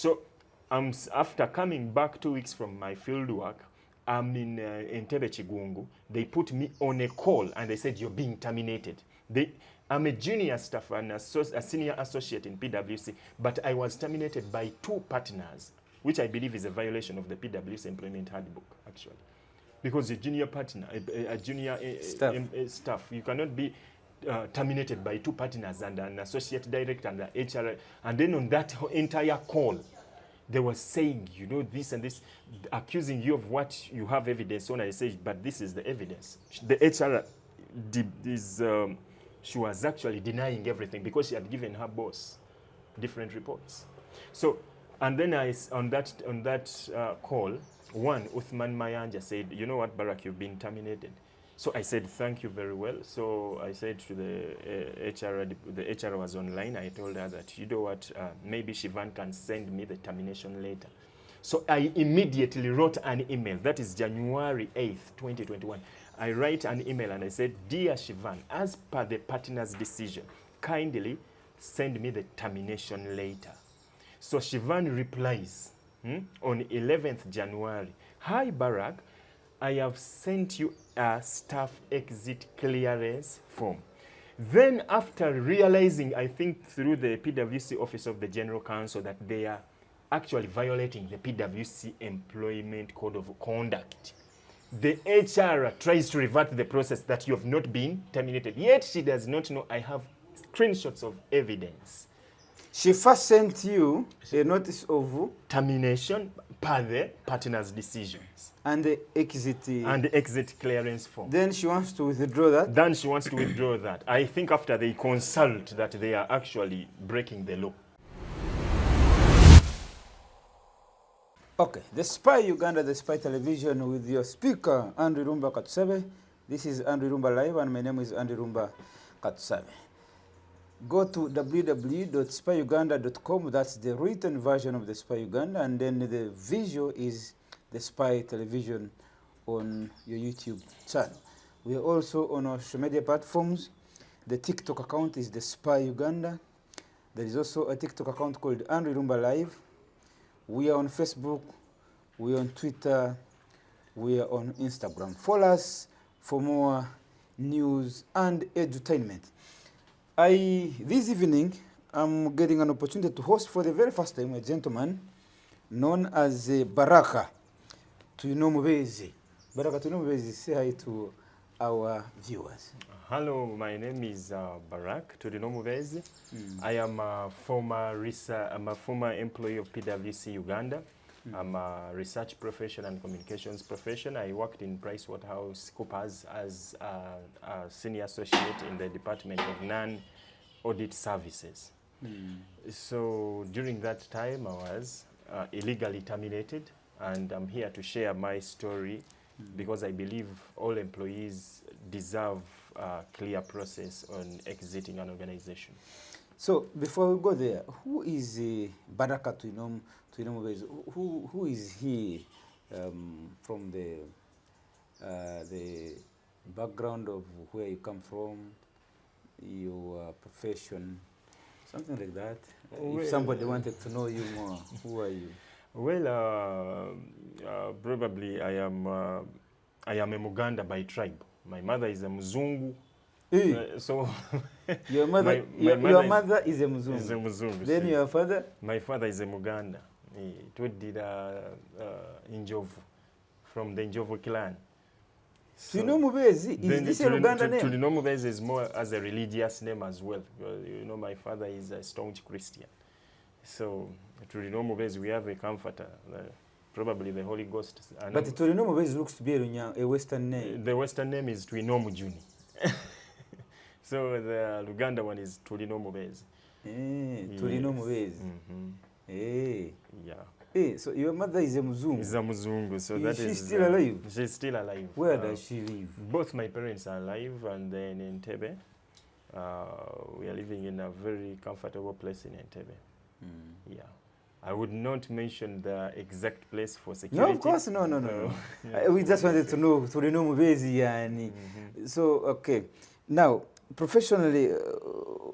So after coming back 2 weeks from my field work, I'm in Entebbe Chigungu. They put me on a call and they said, you're being terminated. I'm a junior staff and a senior associate in PwC, but I was terminated by 2 partners, which I believe is a violation of the PwC employment handbook, actually. Because a junior partner, a junior staff, you cannot be terminated by 2 partners and an associate director and the HR. And then on that entire call, they were saying, you know, this and this, accusing you of what you have evidence on. I said, but this is the evidence. The HR she was actually denying everything because she had given her boss different reports. So, and then on that call, one, Uthman Mayanja said, you know what, Barack, you've been terminated. So I said, thank you very well. So I said to the HR was online. I told her that, you know what, maybe Shivan can send me the termination letter. So I immediately wrote an email. That is January 8th, 2021. I write an email and I said, dear Shivan, as per the partner's decision, kindly send me the termination letter. So Shivan replies on 11th January, hi Barack, I have sent you a staff exit clearance form. Then after realizing, I think through the PwC Office of the General Counsel, that they are actually violating the PwC Employment Code of Conduct, the HR tries to revert the process that you have not been terminated. Yet she does not know I have screenshots of evidence. She first sent you a notice of termination per the partner's decisions. And the exit clearance form. Then she wants to withdraw that? Then she wants to withdraw that. I think after they consult that they are actually breaking the law. Okay, the Spy Uganda, the Spy Television with your speaker, Andrew Rumba Katsabe. This is Andrew Rumba Live and my name is Andrew Rumba Katsabe. Go to www.spyuganda.com. That's the written version of the Spy Uganda, and then the visual is the Spy Television on your YouTube channel. We are also on our social media platforms. The TikTok account is the Spy Uganda. There is also a TikTok account called Andrew Rumba Live. We are on Facebook, we are on Twitter, we are on Instagram. Follow us for more news and edutainment. This evening, I'm getting an opportunity to host for the very first time a gentleman known as Baraka Tuinomubezi. Baraka Tuinomubezi, say hi to our viewers. Hello, my name is Barak Tuinomubezi. I am a former employee of PwC Uganda. I'm a research profession and communications profession. I worked in PricewaterhouseCoopers as a senior associate in the Department of Non-Audit Services. So during that time, I was illegally terminated, and I'm here to share my story because I believe all employees deserve a clear process on exiting an organization. So before we go there, who is Baraka Tuinomubezi? Who is he from the background of where you come from, your profession, something like that? If somebody wanted to know you more, who are you? Well, probably I am a Muganda by tribe. My mother is a Mzungu. So your mother is a Mzungu. Is a Mzungu. Then your father? My father is a Muganda. He did Injovu, from the Injovu clan. Tuinomubezi, is this a Luganda name? Tuinomubezi is more as a religious name as well. You know, my father is a staunch Christian. So Tuinomubezi, we have a comforter, probably the Holy Ghost. But Tuinomubezi looks to be a Western name. The Western name is Tuinomujuni. So the Luganda one is Tuinomubezi. Tuinomubezi. Yeah. So your mother is a Mzungu? Is a Mzungu. So is she still alive? She's still alive. Where does she live? Both my parents are alive, and then in Entebbe. We are living in a very comfortable place in Entebbe. Yeah. I would not mention the exact place for security. No, of course, no. Yeah. We just wanted to know Tuinomubezi. So, okay. Now, professionally,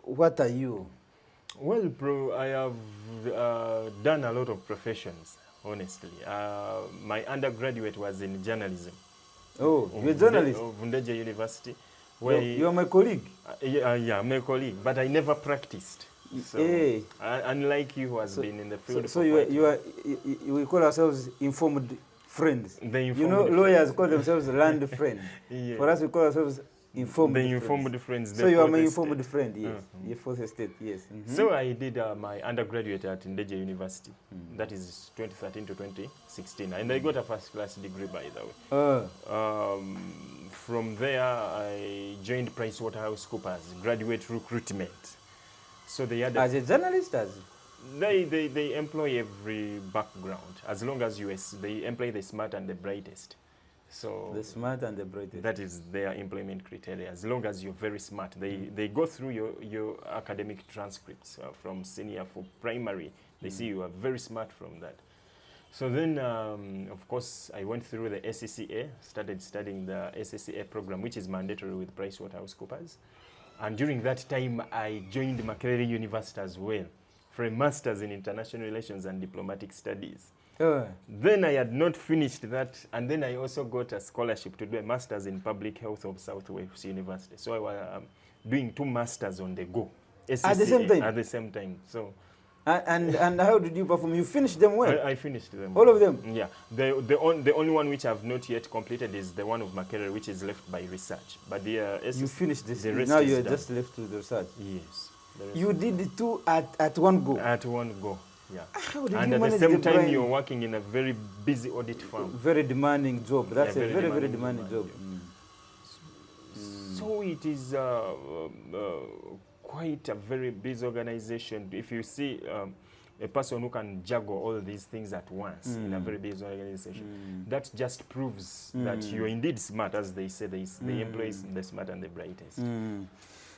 what are you? Well, bro, I have done a lot of professions, honestly. My undergraduate was in journalism. Oh, you're a journalist. Of Vundeje University. You're my colleague. Yeah, my colleague, but I never practiced. So, Hey. unlike you who has So- been in the field So for we call ourselves informed friends. The You know, informed lawyers call themselves land friend. Yeah. For us, we call ourselves informed The friends. informed friends. So the you are my fourth informed estate. friend, yes. Mhm. Your fourth estate, yes. Mhm. So I did my undergraduate at Ndeje University. That is 2013 to 2016. And I got a first class degree, by the way. From there, I joined PricewaterhouseCoopers, graduate recruitment. So they had As a journalist, they employ every background. As long as they employ the smart and the brightest. So the smart and the brightest. that is their employment criteria. As long as you're very smart, they go through your academic transcripts from senior for primary. They see you are very smart from that. So then, of course, I went through the SCCA, started studying the SCCA program, which is mandatory with PricewaterhouseCoopers. And during that time, I joined Makerere University as well for a master's in international relations and diplomatic studies. Then I had not finished that, and then I also got a scholarship to do a master's in public health of Southwest University. So I was doing 2 masters on the go. SCCA, At the same time? At the same time. So And how did you perform? You finished them well? I finished them. All of them? Yeah. The only one which I have not yet completed is the one of Makerere, which is left by research. But the You finished this. the rest Now is you're done. just left to the research. Yes. The rest You is did the 2 at one go. at one go. Yeah. How did And you at the manage same the time, brain? you're working in a very busy audit firm. Very demanding job. That's Yeah, a very, very demanding demanding job. So it is quite a very busy organization. If you see a person who can juggle all these things at once in a very busy organization, that just proves that you're indeed smart, as they say. They employ the smart and the brightest.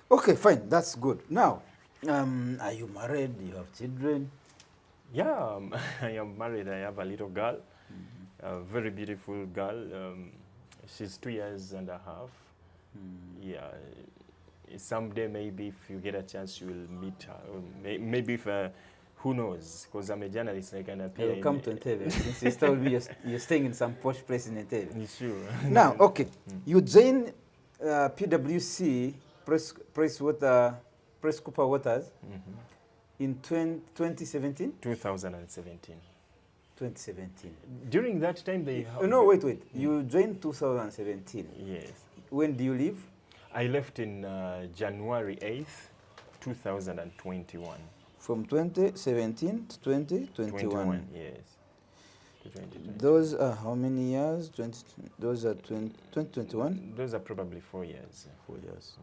Okay, fine. That's good. Now, are you married? Do you have children? Yeah, I am married. I have a little girl, a very beautiful girl. She's 2 years and a half. Yeah, someday maybe if you get a chance, you will meet her. Maybe if, who knows? Because I'm a journalist, I can appear. I'll come to Entebbe. Since you told me you're staying in some posh place in Entebbe. Sure. Now, okay, you joined PwC, PricewaterhouseCoopers in 2017? 2017. 2017. During that time, they. No, wait. You joined 2017. Yes. When do you leave? I left in January 8th, 2021. From 2017 to 2021. Yes. To 2020. Those are how many years? Those are 2021? Those are probably 4 years. 4 years.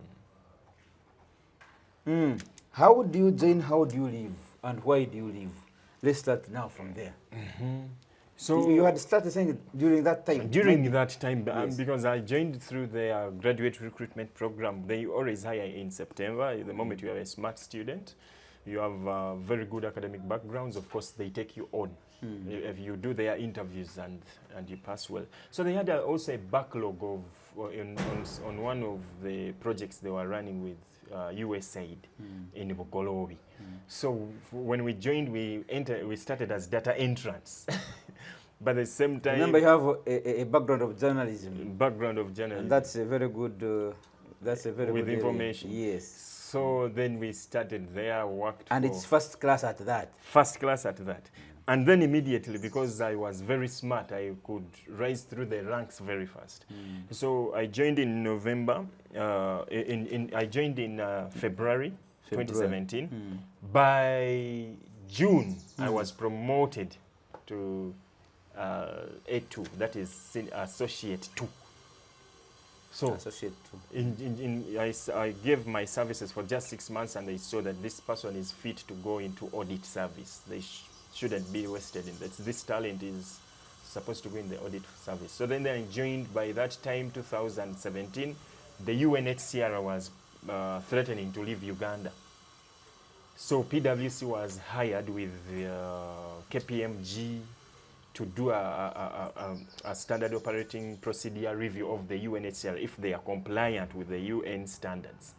How do you join? How do you leave? And why do you leave? Let's start now from there. So you had started saying it during that time. during that time, Yes. because I joined through their graduate recruitment program, they always hire in September. The moment you are a smart student, you have very good academic backgrounds, of course, they take you on. If you do their interviews and you pass well. So they had also a backlog of, on one of the projects they were running with USAID in Bugolobi. So when we joined, we started as data entrants. But at the same time, Remember, you have a background of journalism. journalism. And that's a very good. That's a very with good area. information. Yes. So then we started there, worked And for it's first class at that. first class at that. And then immediately, because I was very smart, I could rise through the ranks very fast. So I joined in November. I joined in February 2017. By June, I was promoted to A2, that is Associate 2. So Associate too. I gave my services for just 6 months, and they saw that this person is fit to go into audit service. They shouldn't be wasted in that. This talent is supposed to go in the audit service. So then I joined. By that time, 2017, the UNHCR was threatening to leave Uganda. So PwC was hired with KPMG to do a standard operating procedure review of the UNHCR if they are compliant with the UN standards.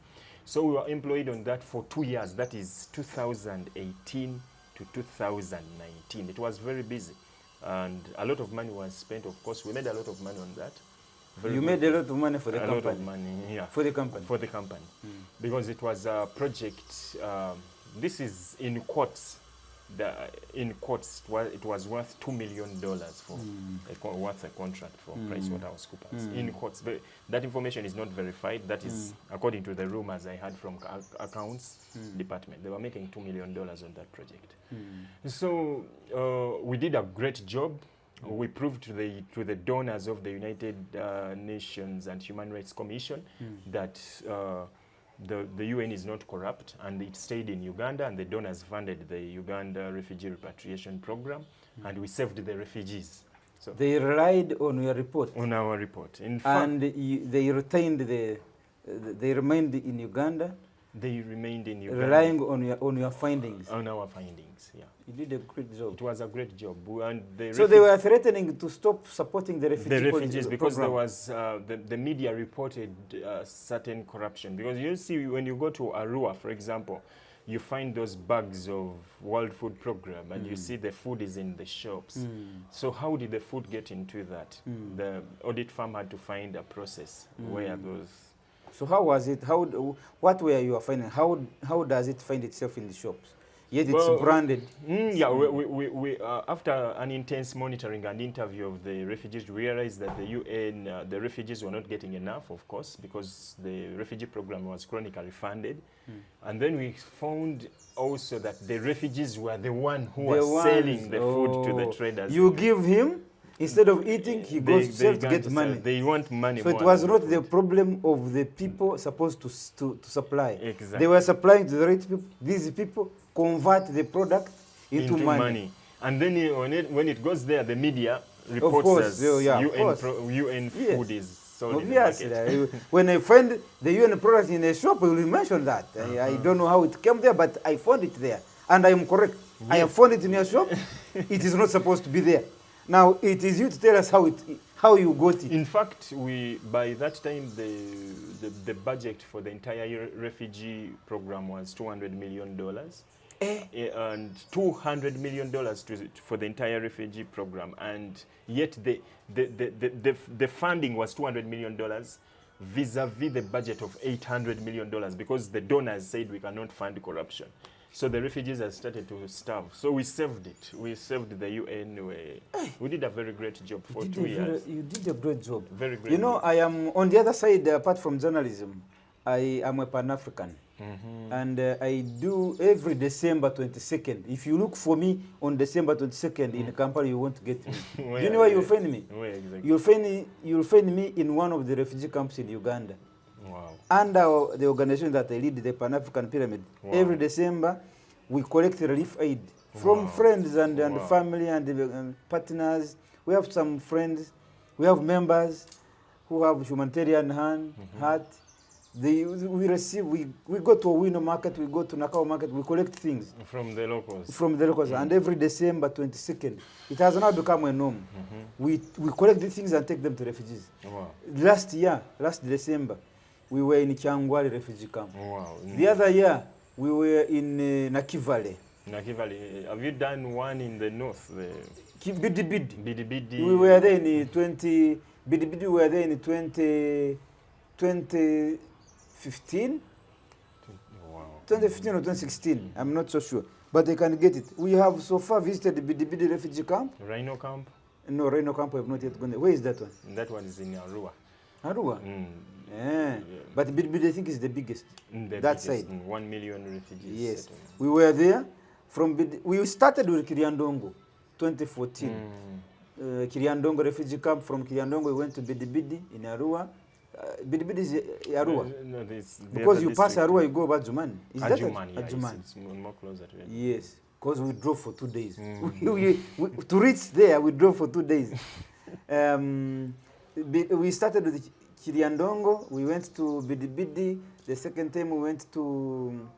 So we were employed on that for 2 years. That is 2018 to 2019. It was very busy. And a lot of money was spent. Of course, we made a lot of money on that. You made a lot of money for the company? A lot of money, yeah. For the company? For the company. Because it was a project, this is in quotes. In quotes, it was worth $2 million for worth a contract for PricewaterhouseCoopers. In quotes, but that information is not verified. That is according to the rumors I had from accounts department. They were making $2 million on that project. So we did a great job. We proved to the donors of the United Nations and Human Rights Commission that the UN is not corrupt, and it stayed in Uganda, and the donors funded the Uganda Refugee Repatriation Program, and we saved the refugees. So they relied on your report? On our report. In fact, and they retained they remained in Uganda? They remained in Uganda. Relying on your findings? On our findings, yeah. You did a great job. It was a great job. And so they were threatening to stop supporting the refugees because there was, the media reported certain corruption. Because you see, when you go to Arua, for example, you find those bags of World Food Program, and you see the food is in the shops. So how did the food get into that? The audit firm had to find a process where those... So how was it? What were you finding? How does it find itself in the shops? Yet it's branded. Yeah, we after an intense monitoring and interview of the refugees, we realized that the UN, the refugees were not getting enough, of course, because the refugee program was chronically funded. And then we found also that the refugees were the one who were selling the food to the traders. You give him, instead of eating, he goes to sell to get money. They want money. So it was not the problem of the people supposed to supply. Exactly. They were supplying to the right people. These people convert the product into money. And then when it goes there, the media reports as UN food is sold in the market. When I find the UN product in a shop, I will mention that. I don't know how it came there, but I found it there. And I am correct. Yes. I have found it in your shop. It is not supposed to be there. Now, it is you to tell us how you got it. In fact, by that time, the budget for the entire refugee program was $200 million. And $200 million for the entire refugee program. And yet the funding was $200 million vis-a-vis the budget of $800 million because the donors said we cannot fund corruption. So the refugees have started to starve. So we saved it. We saved the UN. We did a very great job for 2 years. You did a great job. Very great. You know, I am on the other side, apart from journalism, I am a Pan-African. And I do every December 22nd. If you look for me on December 22nd in a company, you won't get me. Do you know where you'll find me? Where exactly? You'll find me in one of the refugee camps in Uganda. Wow. Under the organization that I lead, the Pan-African Pyramid. Wow. Every December, we collect relief aid from friends and family and partners. We have some friends. We have members who have humanitarian heart. We go to Owino market, we go to Nakao market, we collect things. From the locals. From the locals. And every December 22nd, it has now become a norm. We collect these things and take them to refugees. Wow. Last December, we were in Kyangwali refugee camp. Wow. The other year, we were in Nakivale. Nakivale. Have you done one in the north? Bidi. Bidi. We were there in Bidi we were there in 2015? Wow. 2015 or 2016, I'm not so sure. But I can get it. We have so far visited the Bidi refugee camp. Rhino camp? No, Rhino camp we have not yet gone there. Where is that one? That one is in Arua. Arua? Yeah. But Bidi I think is the biggest. That side. 1 million refugees. Yes. We were there. From Bidi, we started with Kiriandongo, 2014. Kiriandongo refugee camp. From Kiriandongo we went to Bidi in Arua. Bidi is Arua. No, because you pass Arua, you go about Jumani. Is that Jumani? Yeah, Jumani? It's more closer to it. Yes, because we drove for 2 days. To reach there, we drove for 2 days. We started with Kiriandongo. We went to Bidi. The second time we went to,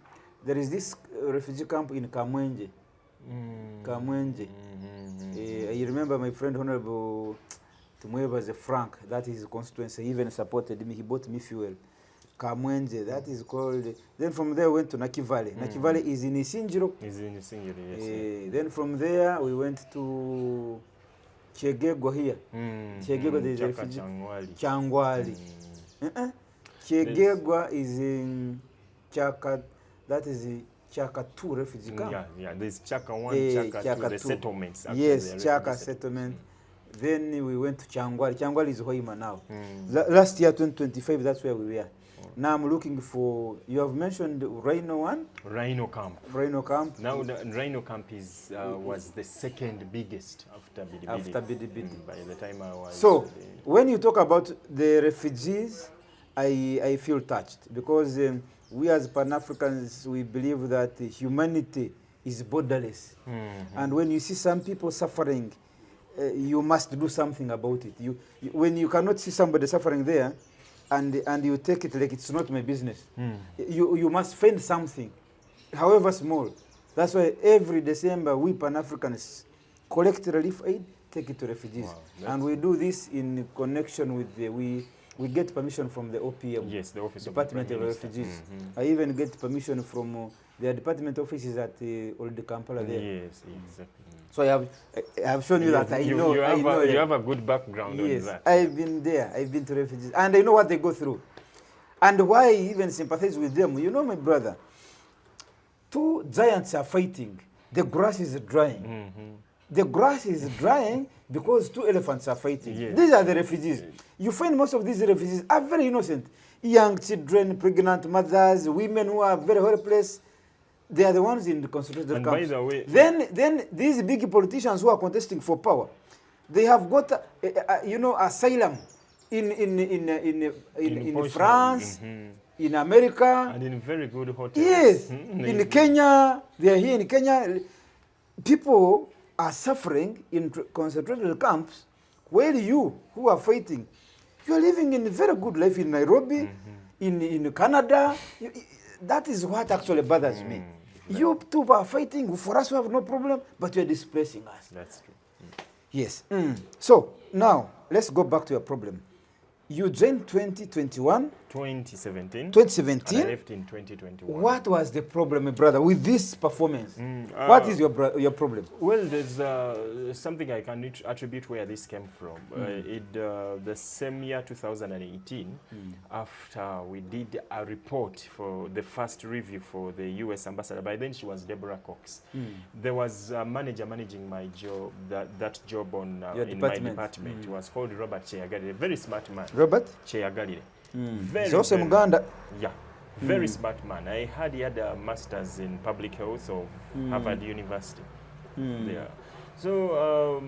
there is this refugee camp in Kamwenje. Kamwenje. I remember my friend Honorable Tumweba's Frank, that is his constituency, he even supported me. He bought me fuel. Kamwenje, that is called. Then from there we went to Nakivale. Nakivale is in Isinjiro. Is in Singiri, yes. Then from there we went to Chegegwa here. Chegegwa there is a refugee. Changwali. Chegegwa is in Chaka, that is the Chaka 2 refugee camp. Yeah, there's Chaka 1, Chaka 2, the settlements. Actually, yes, Chaka settlement. Then we went to Changwali. Changwali is Hoima now. Last year, 2025, that's where we were. Now I'm looking for, you have mentioned Rhino 1? Rhino Camp. Rhino Camp. Now the Rhino Camp is was the second biggest after Bidibidi. After Bidibidi. By the time I was... So, when you talk about the refugees, I feel touched because we as Pan-Africans, we believe that humanity is borderless. And when you see some people suffering, you must do something about it. When you cannot see somebody suffering there, and you take it like it's not my business, you must find something, however small. That's why every December we Pan-Africans collect relief aid, take it to refugees. Wow, and we do this in connection with we get permission from the OPM, yes, the Office Department of Refugees. I even get permission from their department offices at Old Kampala there. Yes, exactly. So I have shown you that I know. You have a good background on that. I've been there. I've been to refugees. And I know what they go through. And why I even sympathize with them. You know, my brother, two giants are fighting. The grass is drying. The grass is drying because two elephants are fighting. Yes. These are the refugees. You find most of these refugees are very innocent. Young children, pregnant mothers, women who are very helpless. They are the ones in the concentrated camps. By the way, then these big politicians who are contesting for power, they have got asylum in France, in America, and in very good hotels. Yes, in Kenya. They are here in Kenya. People are suffering in concentrated camps, while you who are fighting, you are living in a very good life in Nairobi, in Canada. That is what actually bothers me. You two are fighting. For us, we have no problem, but you are displacing us. That's true. Yes. So now let's go back to your problem. You joined 2021. 2017. 2017. And I left in 2021. What was the problem, my brother, with this performance? What is your problem? Well, there's something I can attribute where this came from. The same year, 2018, after we did a report for the first review for the U.S. ambassador, by then she was Deborah Cox. There was a manager managing my job, that job in my department. He was called Robert Cheyagalire, a very smart man. Robert Cheyagalire. He's also Muganda. Yeah, very smart man. He had a master's in public health of Harvard University. Yeah. So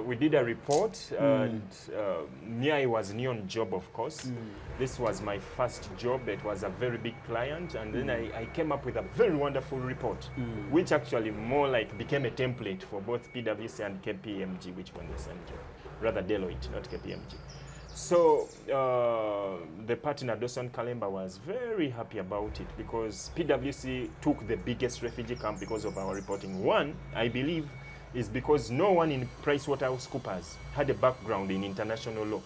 we did a report, and I was new on job, of course. This was my first job. It was a very big client, and then I came up with a very wonderful report, which actually more like became a template for both PwC and KPMG, which won the same job. Rather Deloitte, not KPMG. So the partner, Dawson Kalemba, was very happy about it because PwC took the biggest refugee camp because of our reporting. One, I believe, is because no one in PricewaterhouseCoopers had a background in international law.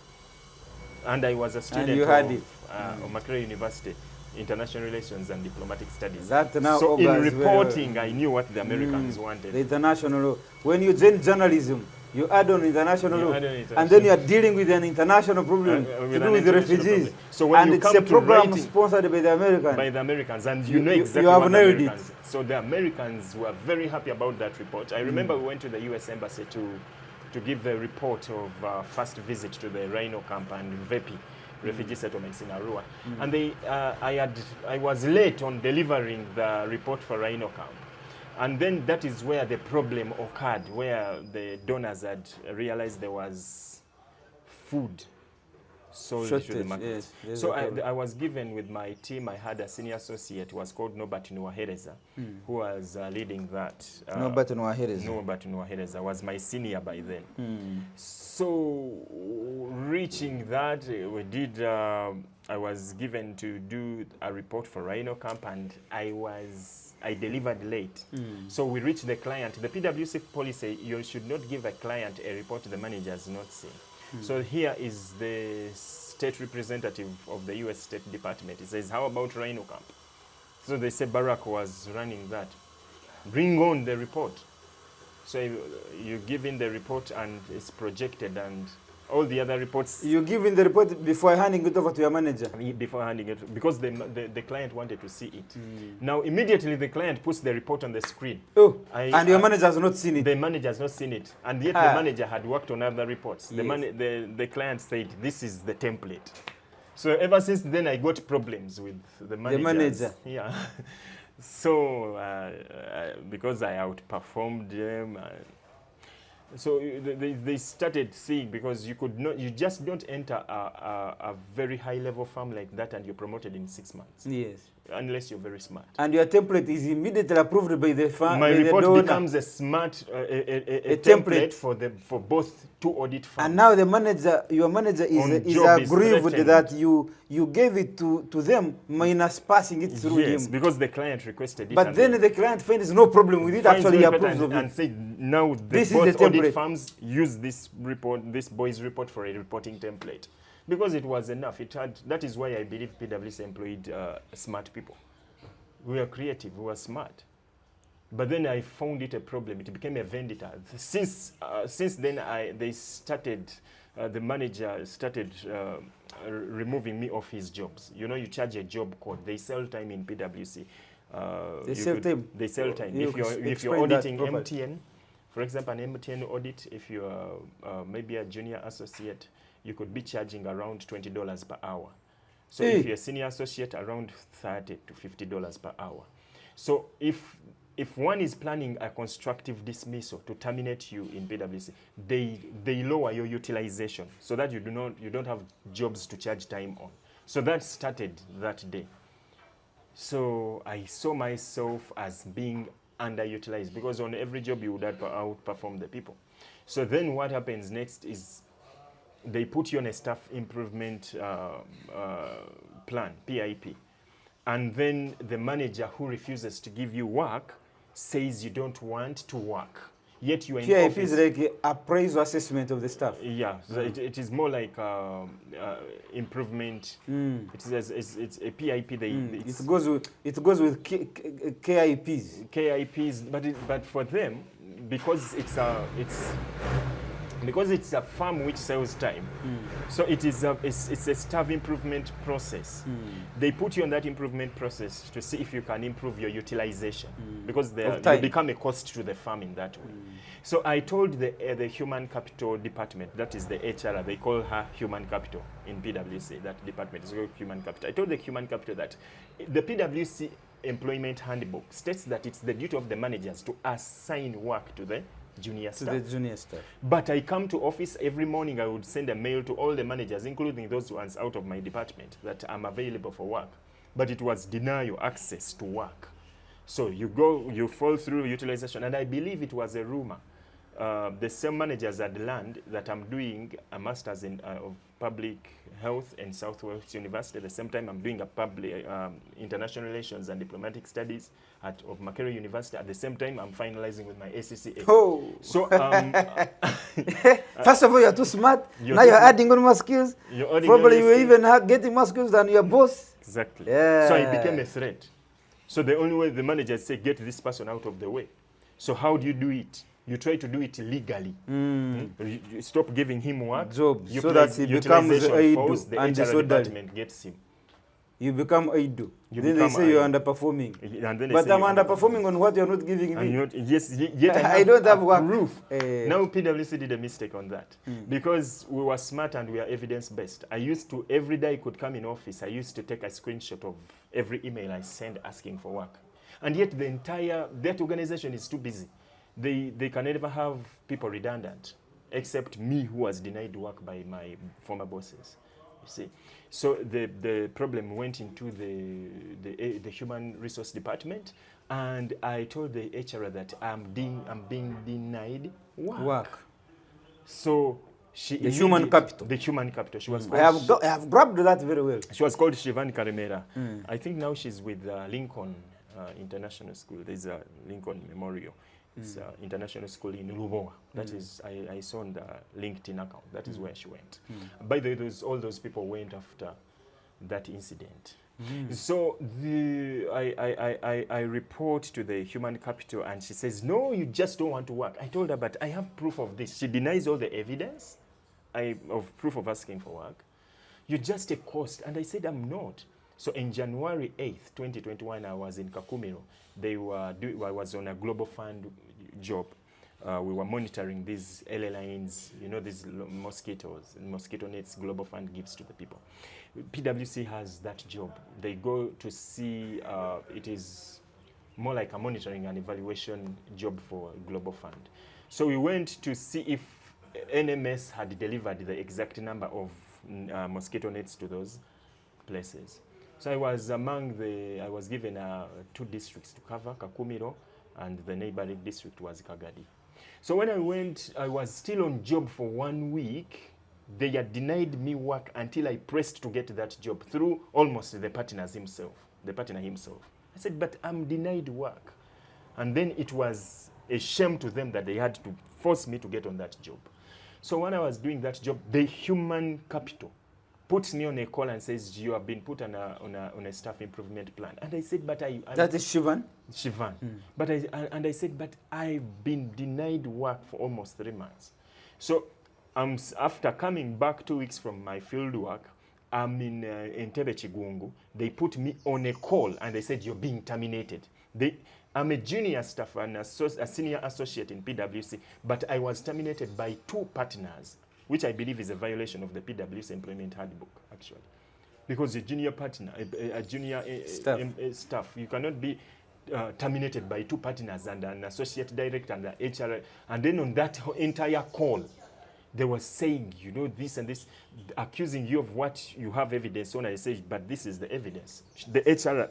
And I was a student of Makerere University, International Relations and Diplomatic Studies. So in reporting, I knew what the Americans wanted. The international law. When you join journalism, you add on international law, and then you are dealing with an international problem to do with the refugees. So when it's a program sponsored by the Americans. By the Americans, and you know exactly you have what nailed it. So the Americans were very happy about that report. I remember we went to the U.S. Embassy to give the report of our first visit to the Rhino Camp and Vepi refugee settlements in Arua. And I was late on delivering the report for Rhino Camp. And then that is where the problem occurred, where the donors had realized there was food sold to the market. Yes, so I was given with my team, I had a senior associate who was called Norbert Nuwahereza, who was leading that. Norbert Nuwahereza was my senior by then. So reaching that, we did, I was given to do a report for Rhino Camp, and I delivered late. So we reached the client. The PwC policy, you should not give a client a report the manager has not seen. So here is the state representative of the US State Department. He says, how about Rhino Camp? So they say Barack was running that. Bring on the report. So you give in the report and it's projected, and all the other reports. You give in the report before handing it over to your manager? Before handing it, because the client wanted to see it. Now, immediately the client puts the report on the screen. Oh, and your manager has not seen it? The manager has not seen it. And yet the manager had worked on other reports. Yes. The client said, this is the template. So ever since then, I got problems with the managers. The manager? Yeah. So, because I outperformed them, so they started seeing, because you just don't enter a very high level firm like that and you're promoted in 6 months. Yes. Unless you're very smart. And your template is immediately approved by the firm. My report becomes a smart a template for both two audit firms. And now your manager is aggrieved that you gave it to them minus passing it through him. Yes, because the client requested it. But then the client finds no problem with it, actually approves of it. And said, now This is both the audit template. firms use this boy's report for a reporting template. Because it was enough. That is why I believe PwC employed smart people. We were creative, we were smart. But then I found it a problem. It became a vendetta. Since then, the manager started removing me off his jobs. You know, you charge a job code. They sell time in PwC. They sell time? They sell time. If you're auditing MTN, for example, an MTN audit, if you're maybe a junior associate, you could be charging around $20 per hour. So if you're a senior associate, around $30 to $50 per hour. So if one is planning a constructive dismissal to terminate you in PwC, they lower your utilization so that you don't have jobs to charge time on. So that started that day. So I saw myself as being underutilized, because on every job you would outperform the people. So then what happens next is they put you on a staff improvement plan, PIP. And then the manager who refuses to give you work says you don't want to work. Yet you are in PIP office. is like appraisal assessment of the staff. Yeah, so it is more like improvement. It's a PIP. It goes with KIPs. KIPs, but for them, because it's a firm which sells time, so it's a staff improvement process. They put you on that improvement process to see if you can improve your utilization, because you become a cost to the firm in that way. So I told the human capital department, that is the HR, they call her human capital in PwC, that department is called human capital. I told the human capital that the PwC employment handbook states that it's the duty of the managers to assign work to the junior staff. But I come to office every morning, I would send a mail to all the managers, including those ones out of my department, that I'm available for work. But it was deny you access to work. So you fall through utilization. And I believe it was a rumor. The same managers had learned that I'm doing a master's of public health in Southwest University. At the same time, I'm doing a public international relations and diplomatic studies of Makerere University. At the same time, I'm finalizing with my ACCA. Oh! So, first of all, you're too smart. Now you're adding on more skills. Probably you're even getting more skills than your boss. Exactly. Yeah. So I became a threat. So the only way the managers say, get this person out of the way. So how do you do it? You try to do it legally. You stop giving him work. Jobs, so that he becomes falls, the and HR department gets him. You become idle. Then they say you're underperforming. But I'm underperforming on what you're not giving me. Yet I don't have work. Proof. Now PwC did a mistake on that. Because we were smart and we are evidence-based. I used to, every day I could come in office, I used to take a screenshot of every email I send asking for work. And yet that organization is too busy. They can never have people redundant, except me, who was denied work by my former bosses. You see, so the problem went into the human resource department, and I told the HR that I'm being denied work. So the human capital. The human capital. She was. I have grabbed that very well. She was called Shivani Karemera. I think now she's with Lincoln International School. There's a Lincoln Memorial It's an international school in Lubowa. That is, I saw on the LinkedIn account. That is where she went. By the way, all those people went after that incident. So I report to the human capital, and she says, no, you just don't want to work. I told her, but I have proof of this. She denies all the evidence of proof of asking for work. You're just a cost. And I said, I'm not. So in January 8th, 2021, I was in Kakumiro. I was on a Global Fund job. We were monitoring these airlines, you know, these mosquitoes, mosquito nets Global Fund gives to the people. PwC has that job. They go to see, it is more like a monitoring and evaluation job for Global Fund. So we went to see if NMS had delivered the exact number of mosquito nets to those places. So I was I was given 2 districts to cover, Kakumiro, and the neighboring district was Kagadi. So when I went, I was still on job for 1 week. They had denied me work until I pressed to get that job through almost the partner himself. I said, but I'm denied work. And then it was a shame to them that they had to force me to get on that job. So when I was doing that job, the human capital puts me on a call and says, you have been put on a staff improvement plan. And I said, but that is Shivan? Shivan. But I said, but I've been denied work for almost 3 months. So after coming back 2 weeks from my field work, I'm in Entebbe Chigungu. They put me on a call and they said, you're being terminated. I'm a junior staff and a senior associate in PwC, but I was terminated by 2 partners, which I believe is a violation of the PwC employment handbook, actually. Because a junior partner, a junior staff, you cannot be terminated by 2 partners and an associate director and the HR. And then on that entire call, they were saying, you know, this and this, accusing you of what you have evidence on. I said, but this is the evidence. The HR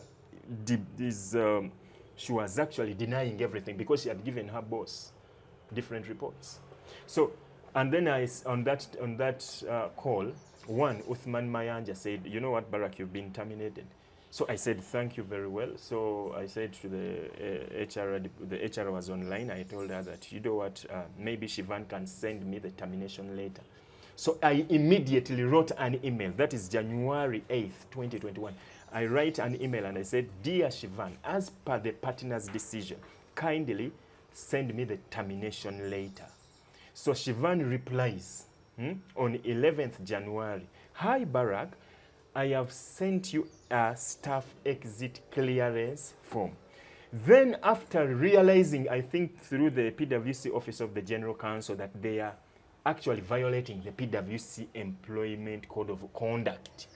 she was actually denying everything because she had given her boss different reports. So, and then on that call, Uthman Mayanja said, you know what, Barack, you've been terminated. So I said, thank you very well. So I said to the HR was online. I told her that, you know what, maybe Shivan can send me the termination letter. So I immediately wrote an email. That is January 8th, 2021. I write an email and I said, dear Shivan, as per the partner's decision, kindly send me the termination letter. So Shivan replies on 11th January, hi Barack, I have sent you a staff exit clearance form. Then after realizing, I think through the PwC Office of the General Counsel, that they are actually violating the PwC Employment Code of Conduct,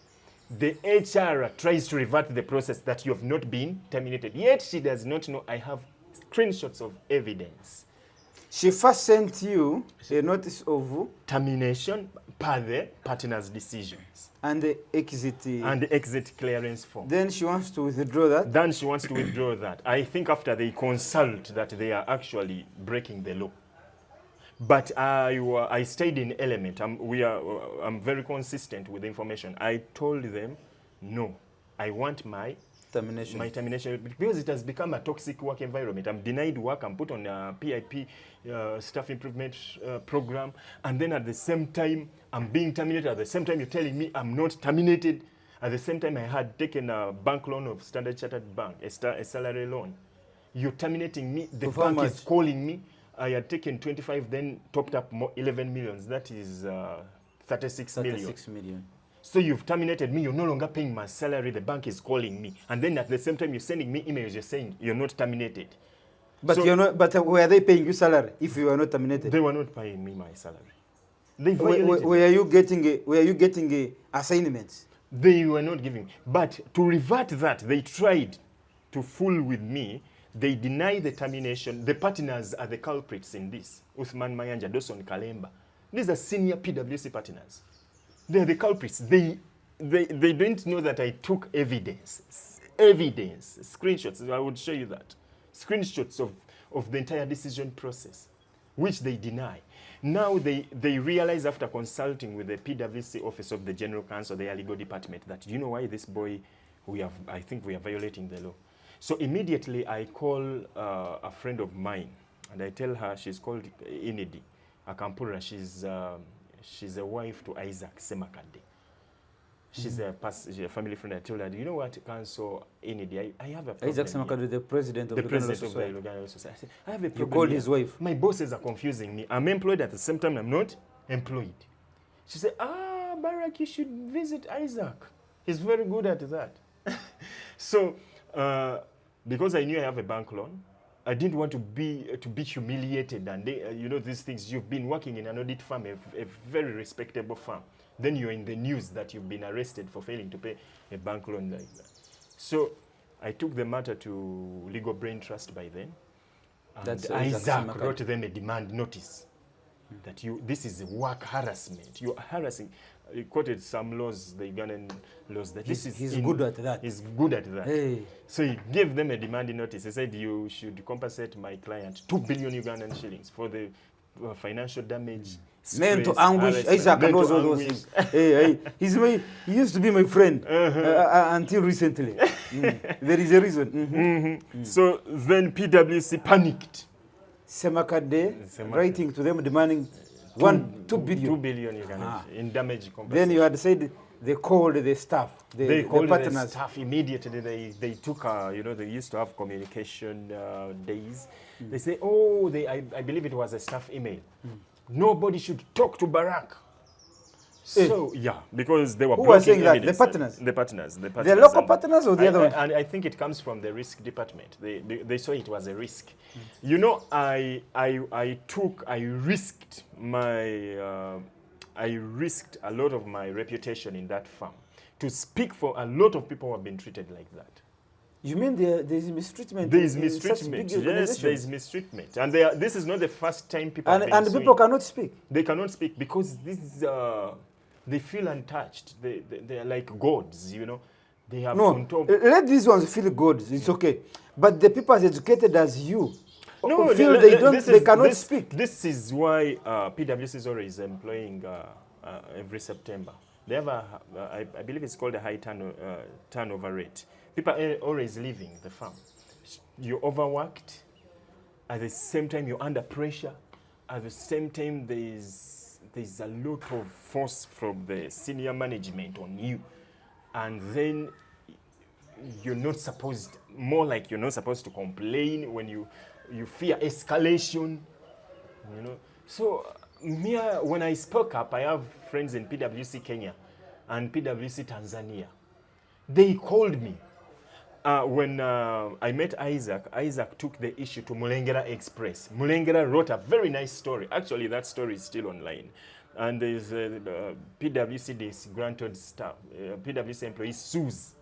the HR tries to revert the process that you have not been terminated. Yet she does not know I have screenshots of evidence. She first sent you a notice of termination per the partner's decisions. And the exit. And the exit clearance form. Then she wants to withdraw that? Then she wants to withdraw that. I think after they consult that they are actually breaking the law. But I stayed in element. I'm very consistent with the information. I told them, no, I want my termination because it has become a toxic work environment. I'm denied work. I'm put on a PIP staff improvement program, and then at the same time I'm being terminated. At the same time you're telling me I'm not terminated. At the same time I had taken a bank loan of Standard Chartered Bank, a salary loan. You're terminating me. The bank is calling me. I had taken 25, then topped up more 11 millions. That is 36 million. So you've terminated me, you're no longer paying my salary, the bank is calling me. And then at the same time you're sending me emails, you're saying you're not terminated. But so, you're not, but were they paying you salary if you were not terminated? They were not paying me my salary. They were you getting assignments? They were not giving. But to revert that, they tried to fool with me. They deny the termination. The partners are the culprits in this. Uthman Mayanja, Dawson Kalemba. These are senior PwC partners. They're the culprits. They don't know that I took evidence, screenshots. I would show you that. Screenshots of the entire decision process, which they deny. Now they realize after consulting with the PwC Office of the General Counsel, their legal department, that you know why this boy, I think we are violating the law. So immediately I call a friend of mine And I tell her, she's called Inidi Akampura. She's a wife to Isaac Semakade. She's a family friend. I told her, you know what, Council Inidi, I have a problem. Isaac Semakade, the president of the president of the Luganda Society. I have a problem. You called his wife? My bosses are confusing me. I'm employed at the same time I'm not employed. She said, Barak, you should visit Isaac. He's very good at that. So, because I knew I have a bank loan, I didn't want to be humiliated. And you know these things. You've been working in an audit firm, a very respectable firm. Then you're in the news that you've been arrested for failing to pay a bank loan like that. So I took the matter to Legal Brain Trust by then. And Isaac wrote them a demand notice that this is work harassment. You're harassing. He quoted some laws, the Ugandan laws, that he's good at that. He's good at that. Hey. So he gave them a demand notice. He said, you should compensate my client 2 billion Ugandan shillings for the financial damage. Mental anguish. Isaac knows all those things. He used to be my friend until recently. There is a reason. So then PwC panicked. Semakade writing to them demanding 2 billion. 2 billion in damage compensation. Then you had said they called the staff. They called the staff immediately. They took, they used to have communication days. They say, I believe it was a staff email. Nobody should talk to Barak. So, because they were Who was saying that? The partners? The partners. The local partners or the other one? And I think it comes from the risk department. They saw it was a risk. You know, I risked a lot of my reputation in that firm to speak for a lot of people who have been treated like that. You mean there is mistreatment? There is mistreatment. Yes, there is mistreatment. And this is not the first time people have been And people cannot speak. They cannot speak because they feel untouched. They are like gods, you know. They have let these ones feel gods. It's okay. But the people as educated as you feel they cannot speak. This is why PwC is always employing every September. They have I believe it's called a high turnover rate. People are always leaving the firm. You're overworked. At the same time, you're under pressure. At the same time, there's a lot of force from the senior management on you. And then you're not supposed to complain when you fear escalation. You know. So when I spoke up, I have friends in PwC Kenya and PwC Tanzania. They called me. When I met Isaac took the issue to Mulengera Express. Mulengera wrote a very nice story. Actually, that story is still online. And there's PwC disgruntled staff. PwC employees sues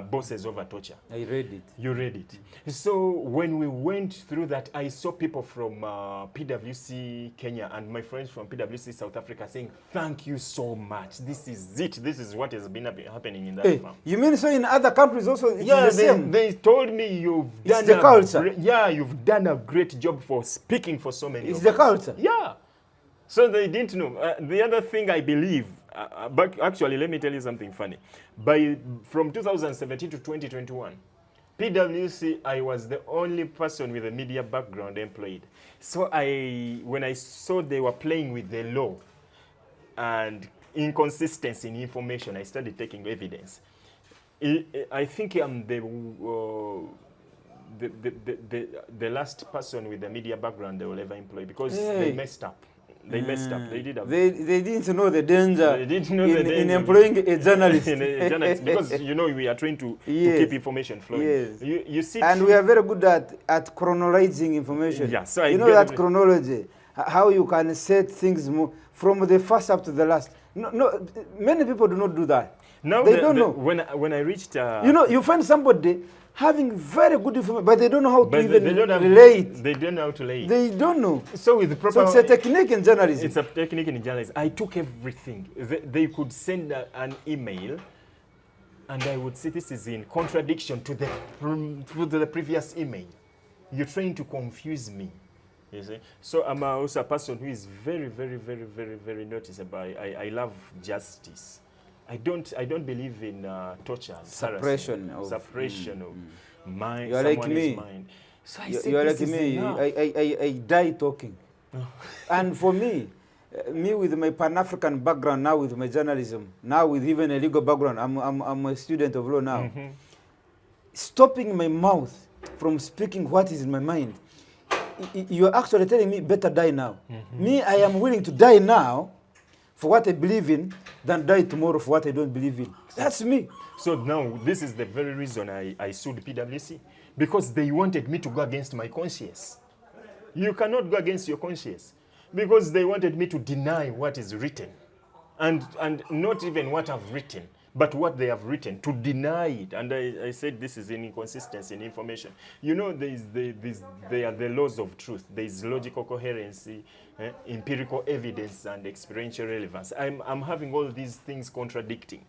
bosses over torture. I read it. You read it. So when we went through that, I saw people from PwC Kenya and my friends from PwC South Africa saying, thank you so much. This is it. This is what has been happening in that farm. You mean so in other countries also it's the same? They told me you've done the culture. You've done a great job for speaking for so many. It's the culture. Yeah. So they didn't know. The other thing I believe, but actually, let me tell you something funny. From 2017 to 2021, PwC, I was the only person with a media background employed. So when I saw they were playing with the law and inconsistency in information, I started taking evidence. I think I'm the last person with a media background they will ever employ because they messed up. They messed up. They did. They didn't know the danger. They didn't know the danger in employing a journalist. Because we are trained to keep information flowing. Yes. You see. And we are very good at chronologizing information. Yeah. So you know that chronology, how you can set things from the first up to the last. No, many people do not do that. No, they don't know. When I reached, you find somebody having very good information, but they don't know how to even relate. They don't know how to relate. They don't know. So with the proper, so it's a technique in journalism. It's a technique in journalism. I took everything. They could send an email, and I would say this is in contradiction to the previous email. You're trying to confuse me. You see? So I'm also a person who is very, very, very, very, very noticeable. I love justice. I don't believe in torture, suppression of mind. You're like me. Mind. So I said, You're this like is me. enough. I die talking. And for me, me with my Pan-African background, now with my journalism, now with even a legal background, I'm a student of law now. Stopping my mouth from speaking what is in my mind, you're actually telling me better die now. Me, I am willing to die now for what I believe in than die tomorrow for what I don't believe in. That's me. So now, this is the very reason I sued PwC, because they wanted me to go against my conscience. You cannot go against your conscience, because they wanted me to deny what is written, and not even what I've written, but what they have written, to deny it. And I said this is an inconsistency in information. You know, there are the laws of truth. There is logical coherency, empirical evidence, and experiential relevance. I'm having all these things contradicting.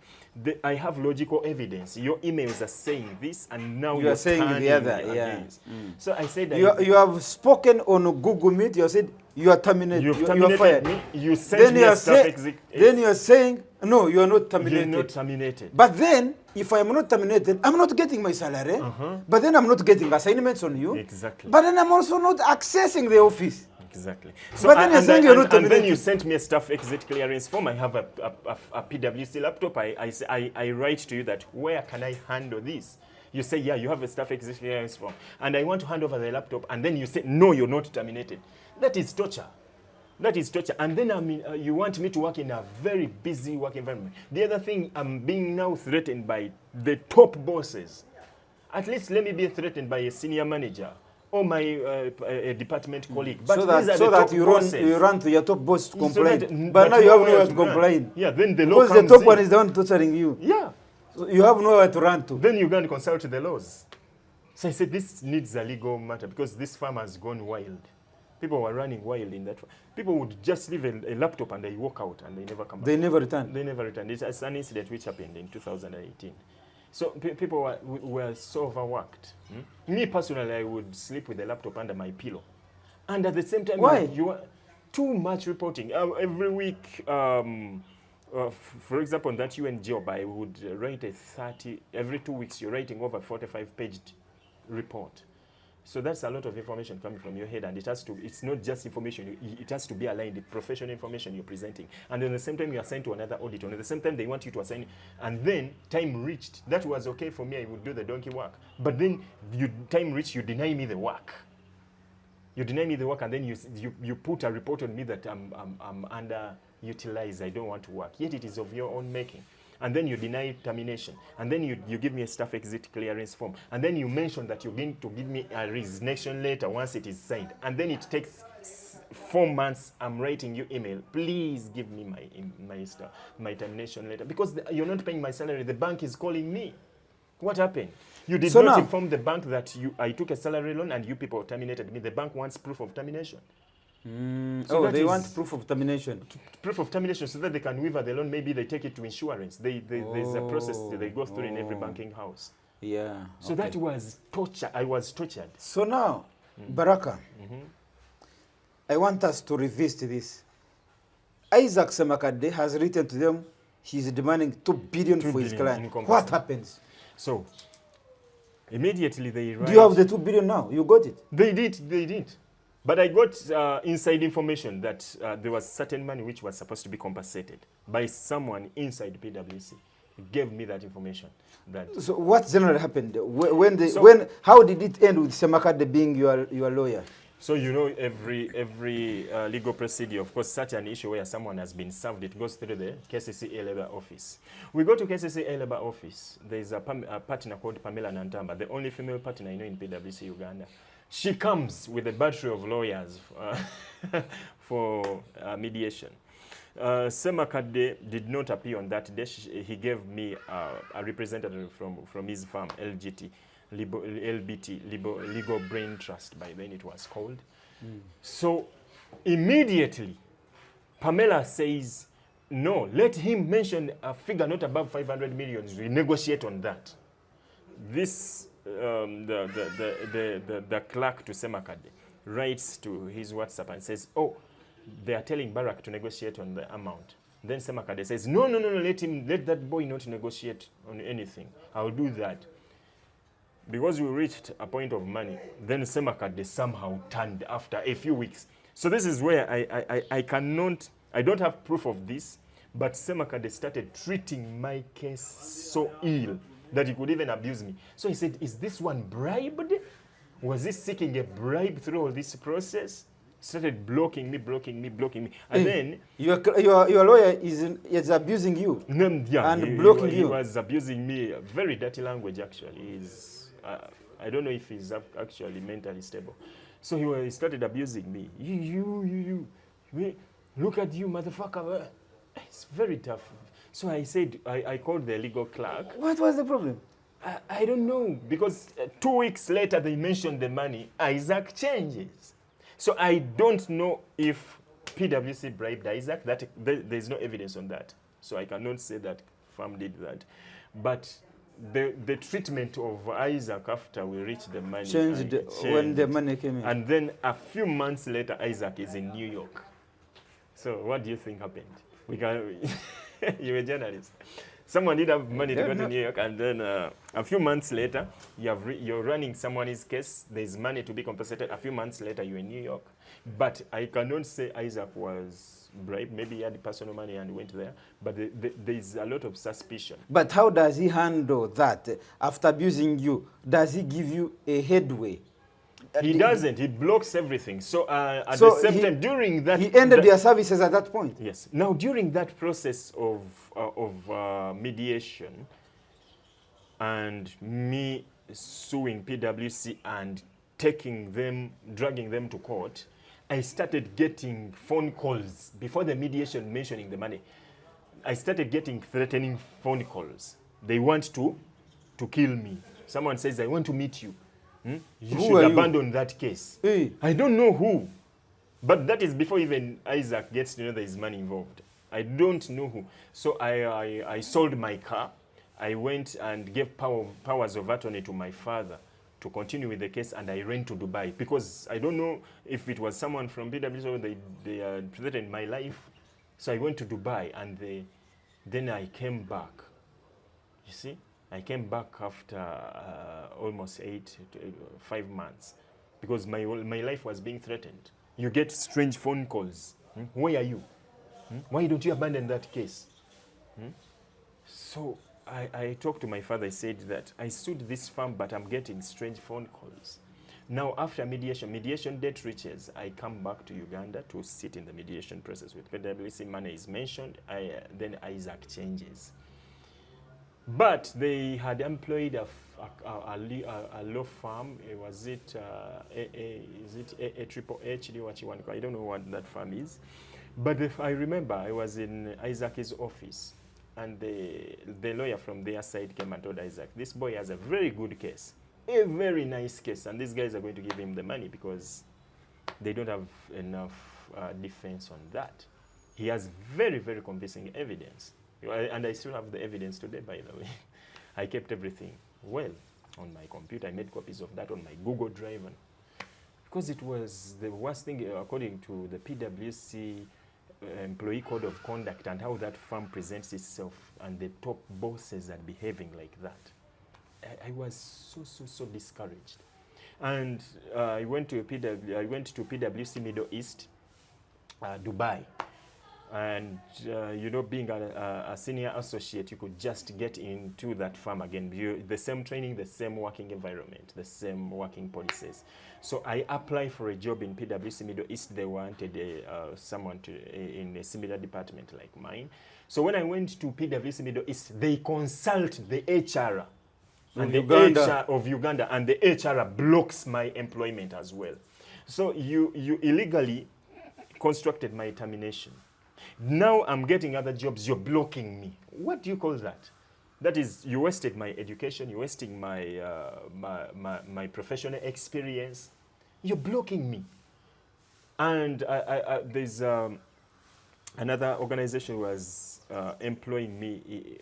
I have logical evidence. Your emails are saying this, and now you're saying the turning other. against. So I said, You have spoken on Google Meet. You said you are terminated. You've you are terminated fired. me. You sent me a staff exec. Then you are saying no, you are not terminated. You're not terminated. But then, if I am not terminated, I'm not getting my salary. But then I'm not getting assignments on you. Exactly. But then I'm also not accessing the office. Exactly. But then you're saying you're not and then terminated. you sent me a staff exit clearance form. I have a PwC laptop. I write to you that, where can I handle this? You say, yeah, you have a staff exit clearance form, and I want to hand over the laptop, and then you say, no, you're not terminated. That is torture. That is torture. And then you want me to work in a very busy work environment. The other thing, I'm being now threatened by the top bosses. At least let me be threatened by a senior manager or my a department colleague. But so that you run to your top boss to complain. But now you have nowhere to complain. Yeah, then the law because comes the top one in. is the one torturing you. Yeah. So you have nowhere to run to. Then you go and consult the laws. So I said, this needs a legal matter, because this farm has gone wild. People were running wild in that. People would just leave a laptop and they walk out and they never come back. They never return. They never returned. It's an incident which happened in 2018. So people were so overworked. Me personally, I would sleep with a laptop under my pillow. And at the same time, why? You are too much reporting. Every week, for example, on that UN job, I would write every 2 weeks, you're writing over 45-page report. So that's a lot of information coming from your head, and it's not just information, it has to be aligned, the professional information you're presenting. And then at the same time, you're assigned to another audit, and at the same time, they want you to assign, and then time reached. That was okay for me, I would do the donkey work. But then time reached, you deny me the work. You deny me the work, and then you put a report on me that I'm underutilized, I don't want to work. Yet it is of your own making. And then you deny termination. And then you give me a staff exit clearance form. And then you mention that you're going to give me a resignation letter once it is signed. And then it takes 4 months, I'm writing you email. Please give me my termination letter. Because you're not paying my salary. The bank is calling me. What happened? You did not inform the bank that I took a salary loan and you people terminated me. The bank wants proof of termination. So they want proof of termination. Proof of termination, so that they can waiver the loan. Maybe they take it to insurance. There's a process that they go through in every banking house. Yeah. So that was torture. I was tortured. So now, Baraka, I want us to revisit this. Isaac Semakade has written to them, he's demanding $2 billion for his client. What happens? So, immediately they write. Do you have the $2 billion now? You got it? They did. But I got inside information that there was certain money which was supposed to be compensated by someone inside PwC. Gave me that information. So what generally happened? How did it end with Semakade being your lawyer? So you know, every legal procedure, of course, such an issue where someone has been served, it goes through the KCCA Labour Office. We go to KCCA Labour Office. There's a partner called Pamela Nantamba, the only female partner I know in PwC Uganda. She comes with a battery of lawyers for mediation. Semakade did not appear on that day. He gave me a representative from his firm, LBT, Legal Brain Trust, by then it was called. So immediately, Pamela says, no, let him mention a figure not above 500 million. We negotiate on that. This the clerk to Semakade writes to his WhatsApp and says, oh, they are telling Barak to negotiate on the amount. Then Semakade says, no, let that boy not negotiate on anything. I'll do that. because we reached a point of money, then Semakade somehow turned after a few weeks. So this is where I cannot, I don't have proof of this, but Semakade started treating my case so ill that he could even abuse me. So he said, is this one bribed? Was he seeking a bribe through all this process? Started blocking me. And then... Your lawyer is abusing you yeah, and blocking he you. was abusing me. Very dirty language, actually. I don't know if he's actually mentally stable. So he started abusing me. You. Look at you, motherfucker. It's very tough. So I said, I called the legal clerk. What was the problem? I don't know, because 2 weeks later they mentioned the money. Isaac changes. So I don't know if PwC bribed Isaac. There's no evidence on that. So I cannot say that firm did that. But the treatment of Isaac after we reached the money Changed when the money came in. And then a few months later, Isaac is in New York. So what do you think happened? You're a journalist. Someone did have money to go to New York, and then a few months later, you're running someone's case. There's money to be compensated. A few months later, you're in New York. But I cannot say Isaac was bribed. Maybe he had personal money and went there. But there's a lot of suspicion. But how does he handle that? After abusing you, does he give you a headway? He doesn't. He blocks everything. So at the same time, during that... He ended their services at that point? Yes. Now, during that process of mediation and me suing PwC and dragging them to court, I started getting phone calls before the mediation mentioning the money. I started getting threatening phone calls. They want to kill me. Someone says, I want to meet you. You should abandon that case. Hey. I don't know who. But that is before even Isaac gets to know there is money involved. I don't know who. So I sold my car. I went and gave powers of attorney to my father to continue with the case, and I ran to Dubai because I don't know if it was someone from PwC or they threatened my life. So I went to Dubai, and then I came back. You see? I came back after almost 5 months because my life was being threatened. You get strange phone calls. Where are you? Why don't you abandon that case? So I talked to my father. I said that I sued this firm, but I'm getting strange phone calls. Now, after mediation date reaches, I come back to Uganda to sit in the mediation process with PwC. Money is mentioned. Then Isaac changes. But they had employed a law firm. Was it a Triple H? I don't know what that firm is. But I remember I was in Isaac's office, and the lawyer from their side came and told Isaac, this boy has a very good case, a very nice case, and these guys are going to give him the money because they don't have enough defense on that. He has very, very convincing evidence. And I still have the evidence today, by the way. I kept everything well on my computer. I made copies of that on my Google Drive. Because it was the worst thing, according to the PwC employee code of conduct and how that firm presents itself, and the top bosses are behaving like that. I was so discouraged. And I went to PwC Middle East, Dubai. And being a senior associate, you could just get into that firm again. The same training, the same working environment, the same working policies. So I applied for a job in PwC Middle East. They wanted someone in a similar department like mine. So when I went to PwC Middle East, they consult the HR and the HR of Uganda, and the HR blocks my employment as well. So you illegally constructed my termination. Now I'm getting other jobs, you're blocking me. What do you call that? That is, you wasted my education, you're wasting my professional experience. You're blocking me. And there's another organization was employing me.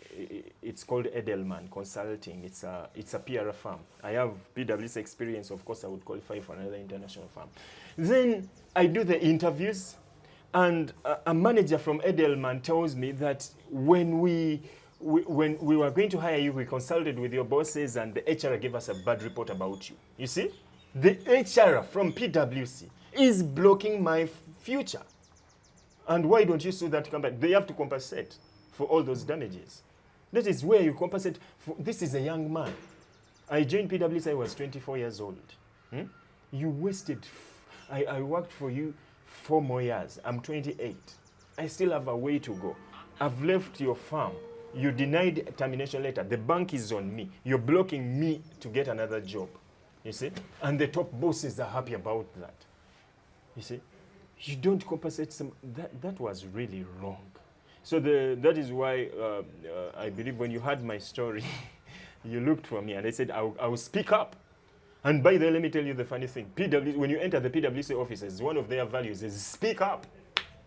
It's called Edelman Consulting. It's a PR firm. I have PwC experience. Of course, I would qualify for another international firm. Then I do the interviews. And a manager from Edelman tells me that when we when we were going to hire you, we consulted with your bosses and the HR gave us a bad report about you. You see? The HR from PwC is blocking my future. And why don't you sue that company? They have to compensate for all those damages. That is where you compensate. This is a young man. I joined PwC, I was 24 years old. You wasted, I worked for you 4 more years. I'm 28. I still have a way to go. I've left your firm. You denied a termination letter. The bank is on me. You're blocking me to get another job. You see? And the top bosses are happy about that. You see? You don't compensate some. That was really wrong. So that is why I believe when you heard my story, you looked for me and I said, I will speak up. And by the way, let me tell you the funny thing. When you enter the PwC offices, one of their values is speak up.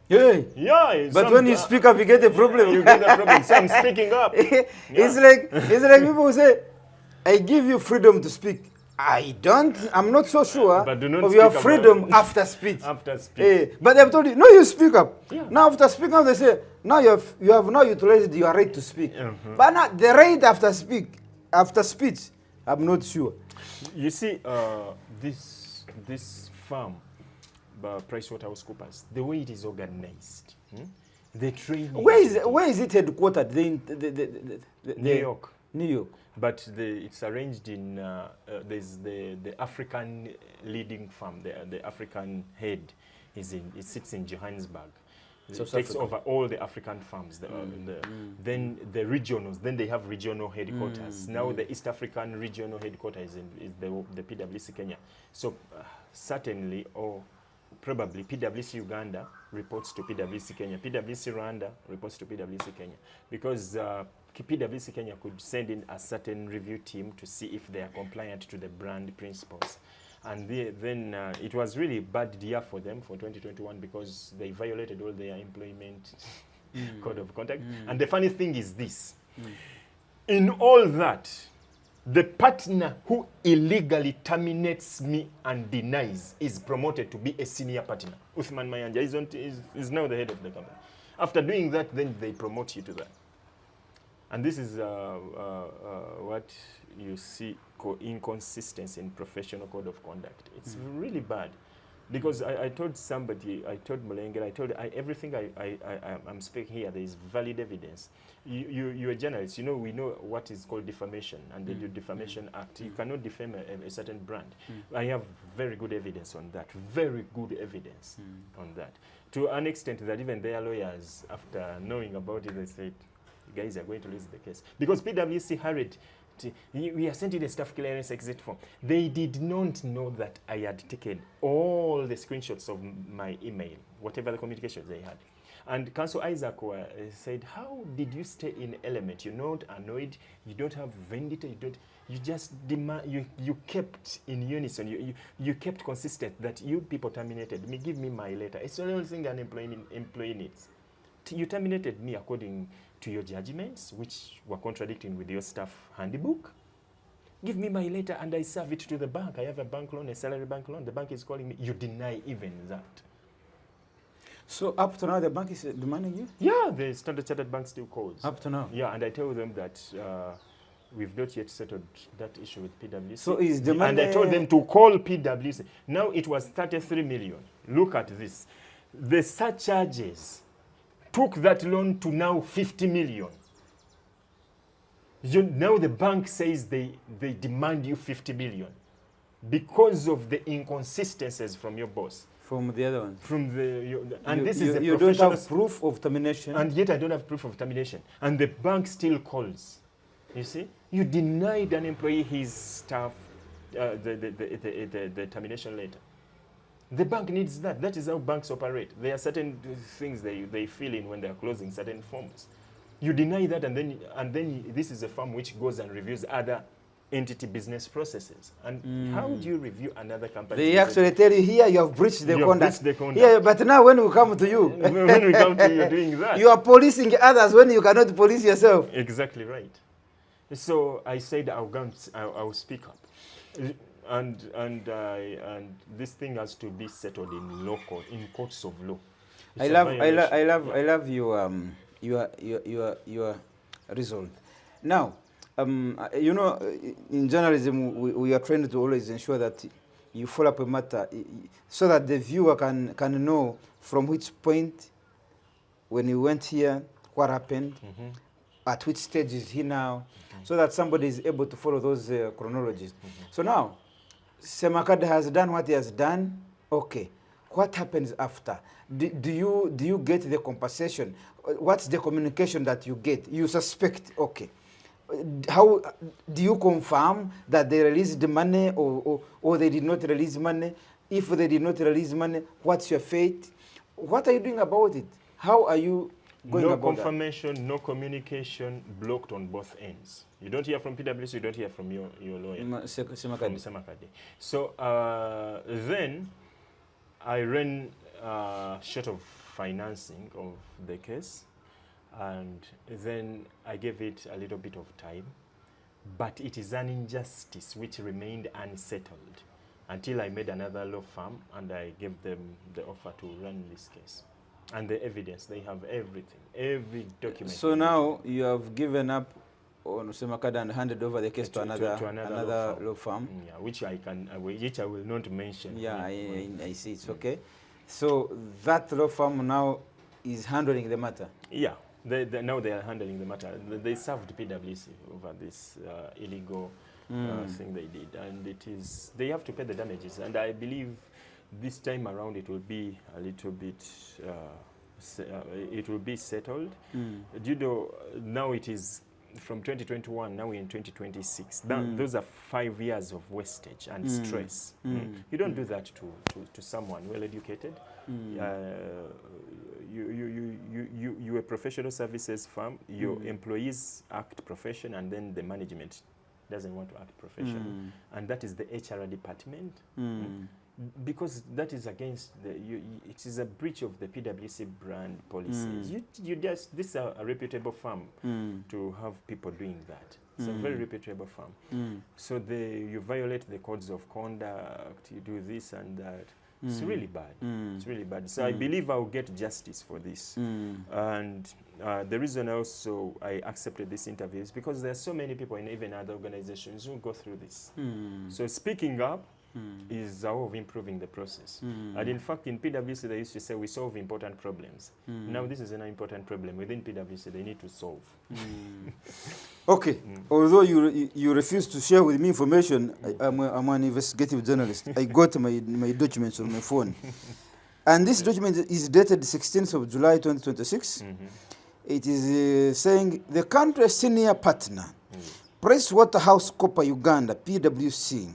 Yeah. Yeah. But when you speak up, you get a problem. You get a problem. So I'm speaking up. It's like people who say, I give you freedom to speak. I'm not so sure but do not of your speak freedom after speech. After speech. But they've told you, no, you speak up. Yeah. Now after speaking up, they say, now you have now utilized your right to speak. But now the right after speech, I'm not sure. You see, this firm, PricewaterhouseCoopers, the way it is organized, the training. Where is it headquartered? New York. New York. But it's arranged in, there's the African leading firm, the African head it sits in Johannesburg. It takes over all the African firms. Then the regionals, then they have regional headquarters. Now the East African regional headquarters is the PwC Kenya. So certainly, or probably PwC Uganda reports to PwC Kenya. PwC Rwanda reports to PwC Kenya. Because PwC Kenya could send in a certain review team to see if they are compliant to the brand principles. And then it was really bad year for them for 2021 because they violated all their employment code of conduct. And the funny thing is this. In all that, the partner who illegally terminates me and denies is promoted to be a senior partner. Uthman Mayanja is now the head of the company. After doing that, then they promote you to that. And this is what you see inconsistency in professional code of conduct. It's really bad. Because I told somebody, I told Mulenge, everything I'm speaking here, there is valid evidence. You're a journalist, we know what is called defamation, and the Defamation Act. You cannot defame a certain brand. I have very good evidence on that, very good evidence on that. To an extent that even their lawyers, after knowing about it, they said, you guys are going to lose the case. Because PwC hurried. We are sent you the staff clearance exit form. They did not know that I had taken all the screenshots of my email, whatever the communications they had. And Council Isaac said, how did you stay in element? You're not annoyed, you don't have vendetta, you just demand, you kept in unison, you kept consistent that you people terminated me, give me my letter. It's the only thing an employee needs. You terminated me according to your judgments, which were contradicting with your staff handbook. Give me my letter and I serve it to the bank. I have a bank loan, a salary bank loan. The bank is calling me. You deny even that. So up to now, the bank is demanding you? Yeah, the Standard Chartered Bank still calls. Up to now? Yeah, and I tell them that we've not yet settled that issue with PwC. So is the money... And I told them to call PwC. Now it was 33 million. Look at this. The surcharges took that loan to now 50 million. Now the bank says they demand you 50 million because of the inconsistencies from your boss. From the other ones. From you don't have proof of termination. And yet I don't have proof of termination. And the bank still calls. You see? You denied an employee his staff, the termination letter. The bank needs that. That is how banks operate. There are certain things they fill in when they are closing certain forms. You deny that, and then this is a firm which goes and reviews other entity business processes. And how do you review another company? They actually tell you here you have breached the conduct. conduct. Yeah, but now when we come to you, when we come to you doing that, you are policing others when you cannot police yourself. Exactly right. So I said I'll speak up. And this thing has to be settled in law court, in courts of law. I love resolved. Now, you know, in journalism, we are trained to always ensure that you follow up a matter so that the viewer can know from which point, when you went here, what happened, at which stage is he now, so that somebody is able to follow those chronologies. So now, Semakad has done what he has done. Okay, what happens after? Do you get the compensation? What's the communication that you get? You suspect, okay. How do you confirm that they released the money or they did not release money? If they did not release money, what's your fate? What are you doing about it? How are you going no about confirmation, that? No communication, blocked on both ends. You don't hear from PwC, you don't hear from your lawyer. From Semakade. So then I ran short of financing of the case, and then I gave it a little bit of time. But it is an injustice which remained unsettled until I made another law firm and I gave them the offer to run this case. And the evidence, they have everything, every document. So now you have given up on Semakada and handed over the case to another law firm. Yeah, which I will not mention. Yeah, I see. It's okay. So that law firm now is handling the matter. Yeah, now they are handling the matter. They served PwC over this illegal thing they did, and they have to pay the damages. And I believe this time around it will be a little bit, it will be settled. You know, now it is from 2021, now we're in 2026. Those are 5 years of wastage and stress. You don't do that to someone well-educated. You're a professional services firm, your employees act profession, and then the management doesn't want to act professional. And that is the HR department. Because that is against it is a breach of the PwC brand policies. This is a reputable firm to have people doing that. It's a very reputable firm. So you violate the codes of conduct, you do this and that. It's really bad. It's really bad. So I believe I'll get justice for this. And the reason also I accepted this interview is because there are so many people in even other organizations who go through this. So speaking up is a way of improving the process. And in fact, in PwC, they used to say we solve important problems. Now this is an important problem within PwC they need to solve. Okay. Although you refuse to share with me information, I'm an investigative journalist. I got my documents on my phone. And this document is dated 16th of July 2026. It is saying the country's senior partner, PricewaterhouseCoopers Uganda, PwC,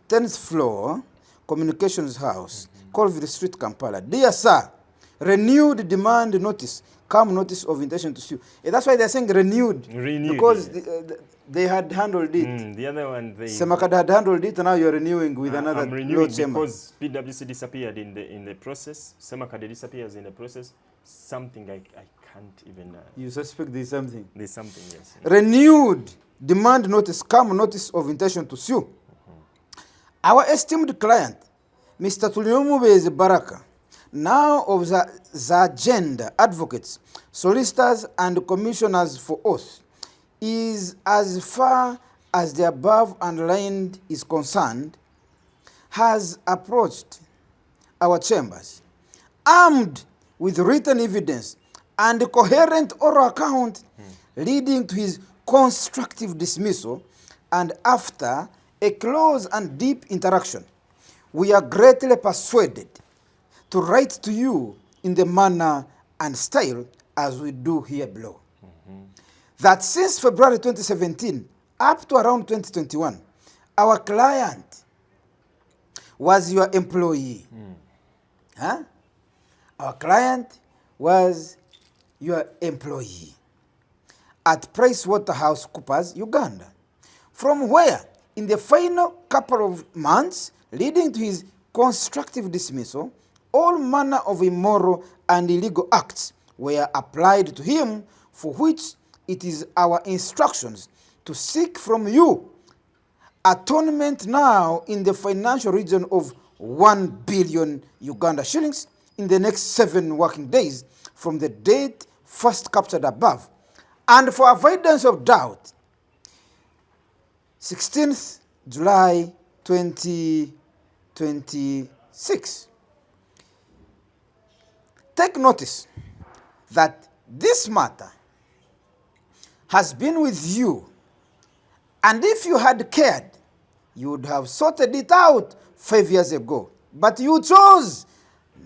10th floor, Communications House, Colville Street, Kampala. Dear sir, renewed demand notice, come notice of intention to sue. That's why they're saying renewed. Because they had handled it. The other one, Semakada had handled it, and now you're renewing with another I'm renewing chamber. Because PwC disappeared in the process. Semakada disappears in the process. Something I can't even... you suspect there's something? There's something, yes. Renewed demand notice, come notice of intention to sue. Our esteemed client, Mr. Tuliomubeze Baraka, now of the Zagenda advocates, solicitors, and commissioners for oath, is as far as the above underlined is concerned, has approached our chambers, armed with written evidence and coherent oral account leading to his constructive dismissal, and after a close and deep interaction, we are greatly persuaded to write to you in the manner and style as we do here below. That since February 2017 up to around 2021, our client was your employee. Our client was your employee at PricewaterhouseCoopers Uganda, from where in the final couple of months leading to his constructive dismissal, all manner of immoral and illegal acts were applied to him, for which it is our instructions to seek from you atonement now in the financial region of 1 billion Uganda shillings in the next 7 working days from the date first captured above, And for avoidance of doubt, 16th July 2026. Take notice that this matter has been with you, and if you had cared, you would have sorted it out 5 years ago. But you chose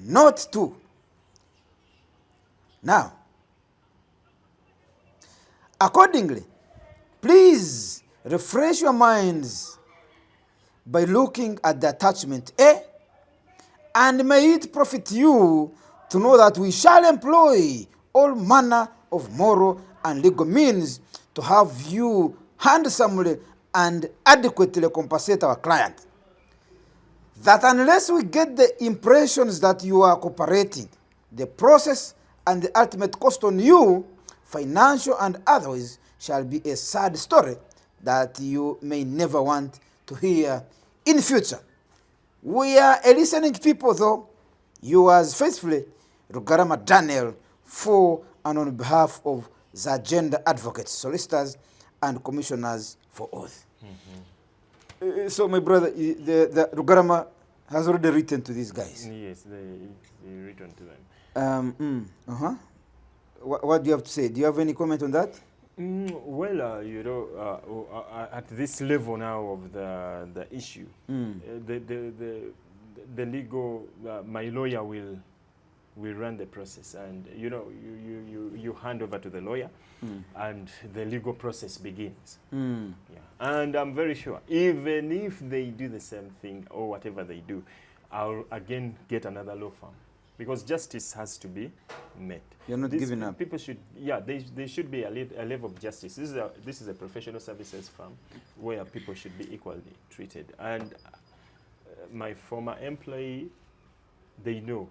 not to. Now, accordingly, please refresh your minds by looking at the attachment A, and may it profit you to know that we shall employ all manner of moral and legal means to have you handsomely and adequately compensate our client. That unless we get the impressions that you are cooperating, the process and the ultimate cost on you, financial and otherwise, shall be a sad story that you may never want to hear in future. We are a listening people, though. Yours faithfully, Rugarama Daniel, for and on behalf of the gender advocates, solicitors, and commissioners for oath. So, my brother, the Rugarama has already written to these guys. Yes, they written to them. What do you have to say? Do you have any comment on that? Well, at this level now of the issue, the legal, my lawyer will run the process, and you hand over to the lawyer, and the legal process begins. Yeah. And I'm very sure, even if they do the same thing or whatever they do, I'll again get another law firm, because justice has to be met. You're not giving up. People should, there should be a level of justice. This is a professional services firm where people should be equally treated. And my former employee, they know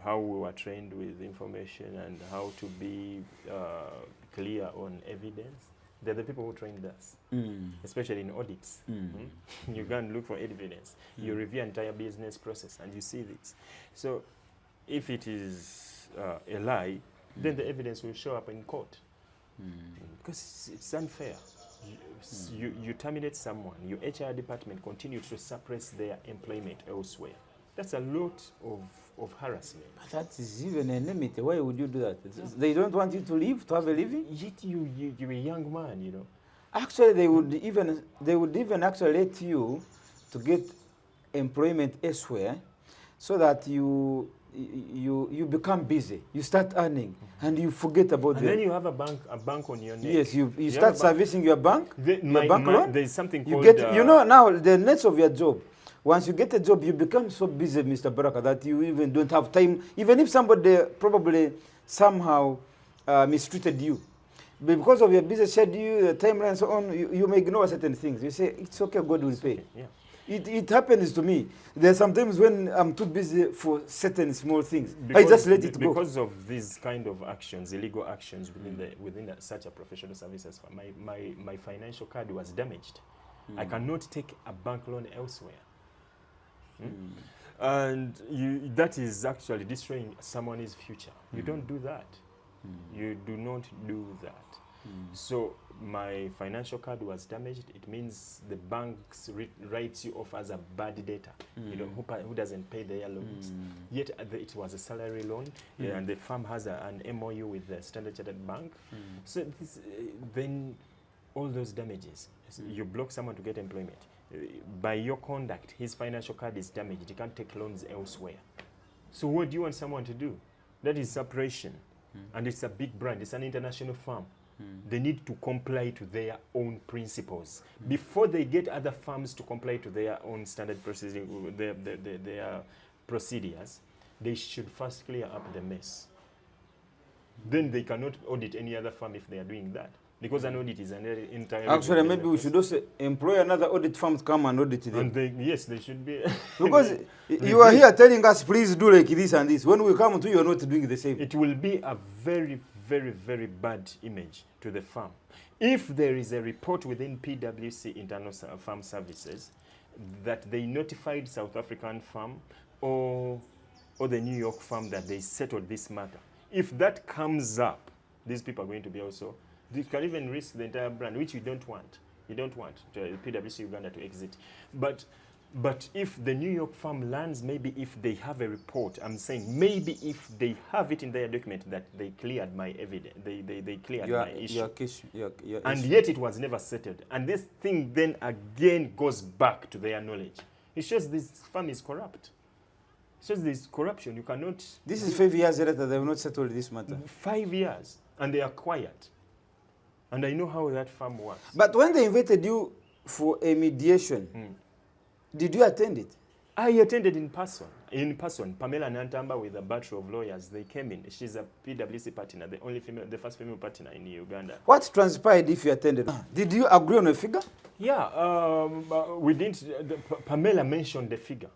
how we were trained with information and how to be clear on evidence. They're the people who trained us, especially in audits. You go and look for evidence. You review entire business process and you see this. So if it is a lie, then the evidence will show up in court. Because it's unfair. You terminate someone, your HR department continues to suppress their employment elsewhere. That's a lot of harassment. But that is even a limit. Why would you do that? They don't want you to live, to have a living? Yet you're a young man, you know. Actually, they would even actually let you to get employment elsewhere, so that you become busy. You start earning, and you forget about and then you have a bank on your neck. Yes, you start servicing your bank. Your bank loan. There's something called. Now the nature of your job. Once you get a job, you become so busy, Mr. Baraka, that you even don't have time. Even if somebody probably somehow mistreated you, but because of your busy schedule, the timeline, and so on, you may ignore certain things. You say, it's okay, God will pay. Yeah. It happens to me. There are sometimes when I'm too busy for certain small things, I just let it go. Because of these kind of actions, illegal actions within such a professional services firm, my financial card was damaged. I cannot take a bank loan elsewhere. And that is actually destroying someone's future. You don't do that. You do not do that. So my financial card was damaged. It means the banks writes you off as a bad debtor, who doesn't pay their loans. Yet it was a salary loan, and the firm has an MOU with the Standard Chartered Bank. So then all those damages, you block someone to get employment. By your conduct, his financial card is damaged. He can't take loans elsewhere. So what do you want someone to do? That is separation. And it's a big brand. It's an international firm. They need to comply to their own principles. Before they get other firms to comply to their own standard procedure, their procedures, they should first clear up the mess. Then they cannot audit any other firm if they are doing that. Because an audit is an entire... Actually, maybe we should also employ another audit firm to come and audit them. And yes, they should be... Because you are here telling us, please do like this and this. When we come to you, are not doing the same. It will be a very, very, very bad image to the firm. If there is a report within PwC Internal Firm Services that they notified South African firm or the New York firm that they settled this matter, if that comes up, these people are going to be also They can even risk the entire brand, which you don't want. You don't want PwC Uganda to exit. But if the New York firm lands, maybe if they have a report, I'm saying maybe if they have it in their document that they cleared my evidence, they cleared my issue. Your And issue. yet it was never settled. And this thing then again goes back to their knowledge. It shows this firm is corrupt. It shows there's corruption. You cannot... This is 5 years later, they have not settled this matter. 5 years. And they are quiet. And I know how that firm works. But when they invited you for a mediation, did you attend it? I attended in person. In person, Pamela Nantamba with a battery of lawyers, they came in. She's a PwC partner, the first female partner in Uganda. What transpired if you attended? Did you agree on a figure? Yeah, we didn't. Pamela mentioned the figure.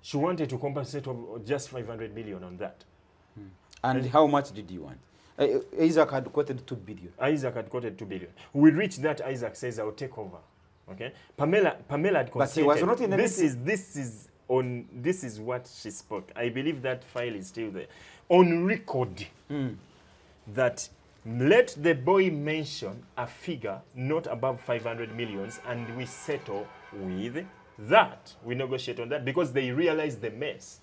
She wanted to compensate of just 500 million on that. And how much did you want? Isaac had quoted 2 billion. Isaac had quoted 2 billion. We reached that. Isaac says, "I'll take over." Okay. Pamela had consented. But he was not in the This is what she spoke. I believe that file is still there on record. That let the boy mention a figure not above 500 millions, and we settle with that. We negotiate on that because they realize the mess.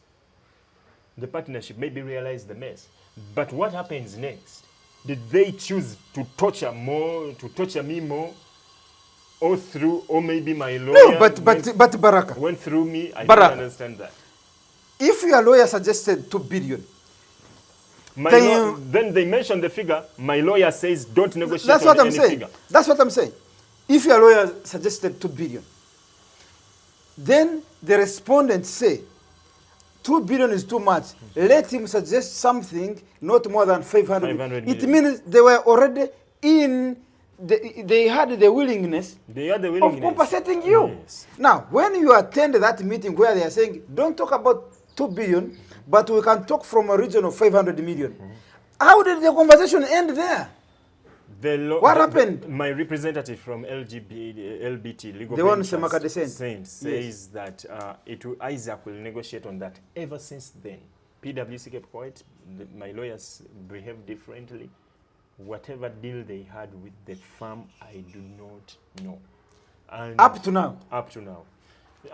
The partnership maybe realized the mess. But what happens next? Did they choose to torture me more, or maybe my lawyer? No, but Baraka. Went through me. I Baraka, don't understand that. If your lawyer suggested 2 billion, Then they mentioned the figure. My lawyer says don't negotiate that's what on I'm any saying. figure. That's what I'm saying. If your lawyer suggested 2 billion, then the respondents say 2 billion is too much. Let him suggest something not more than 500 million. It means they were already in. They had the willingness, of compensating you. Yes. Now, when you attend that meeting where they are saying, don't talk about 2 billion, but we can talk from a region of 500 million. How did the conversation end there? What happened? My representative from LBT, Legal The one Ventures, says says that Isaac will negotiate on that. Ever since then, PwC kept quiet. My lawyers behave differently. Whatever deal they had with the firm, I do not know. And Up to now. Up to now.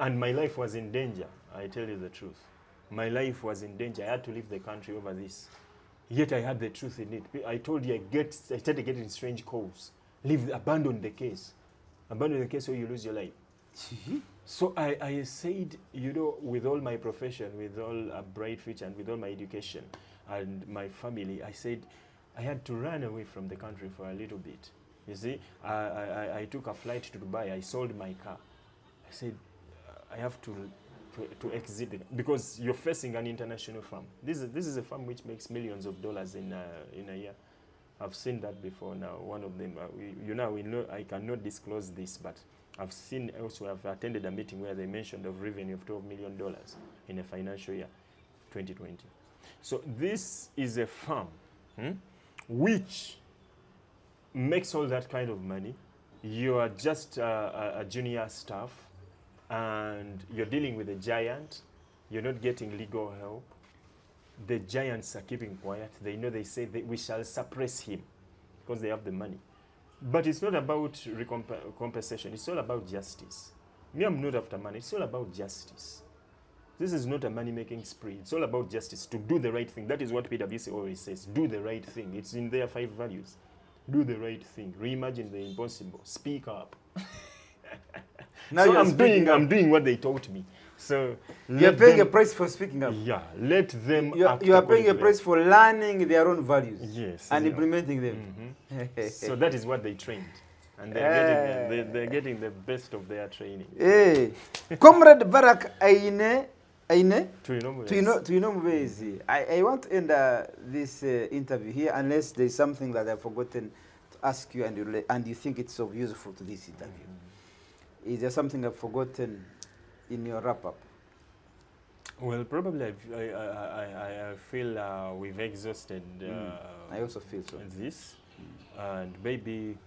And my life was in danger, I tell you the truth. My life was in danger. I had to leave the country over this. Yet I had the truth in it. I told you I started getting strange calls. Abandon the case. Abandon the case or you lose your life. So I said, with all my profession, with all a bright future, and with all my education and my family, I said, I had to run away from the country for a little bit. You see, I took a flight to Dubai. I sold my car. I said, I have to exit because you're facing an international firm. This is a firm which makes millions of dollars in a year. I've seen that before. Now, one of them, we know I cannot disclose this, but I've seen also. I've attended a meeting where they mentioned of revenue of $12 million in a financial year, 2020. So this is a firm which makes all that kind of money. You are just a junior staff, and you're dealing with a giant. You're not getting legal help. The giants are keeping quiet. They know, they say we shall suppress him because they have the money. But it's not about compensation. It's all about justice. Me, I'm not after money. It's all about justice. This is not a money-making spree. It's all about justice, to do the right thing. That is what PwC always says. Do the right thing. It's in their 5 values. Do the right thing. Reimagine the impossible. Speak up. Now so I'm doing what they taught me. So you're paying a price for speaking up. Yeah, let them act. You are paying a price for learning their own values. Yes, and implementing them. So that is what they trained. And they're getting the best of their training. Hey. Comrade Barak Aine Mubezi. I want to end this interview here unless there's something that I've forgotten to ask you and you think it's so useful to this interview. Is there something I've forgotten in your wrap-up? Well, probably I feel we've exhausted I also feel so. This. And maybe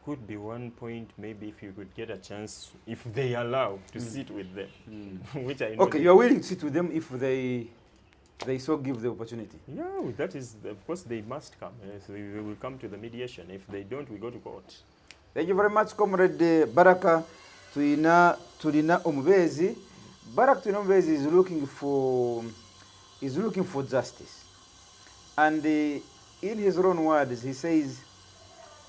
could be one point, maybe if you could get a chance, if they allow, to sit with them. Which I know. Okay, you're willing to sit with them if they they so give the opportunity. Yeah, that is, of course, they must come. So they will come to the mediation. If they don't, we go to court. Thank you very much, Comrade Baraka Tulina Omubezi. Baraka Tulina Omubezi is looking for justice. And in his own words, he says,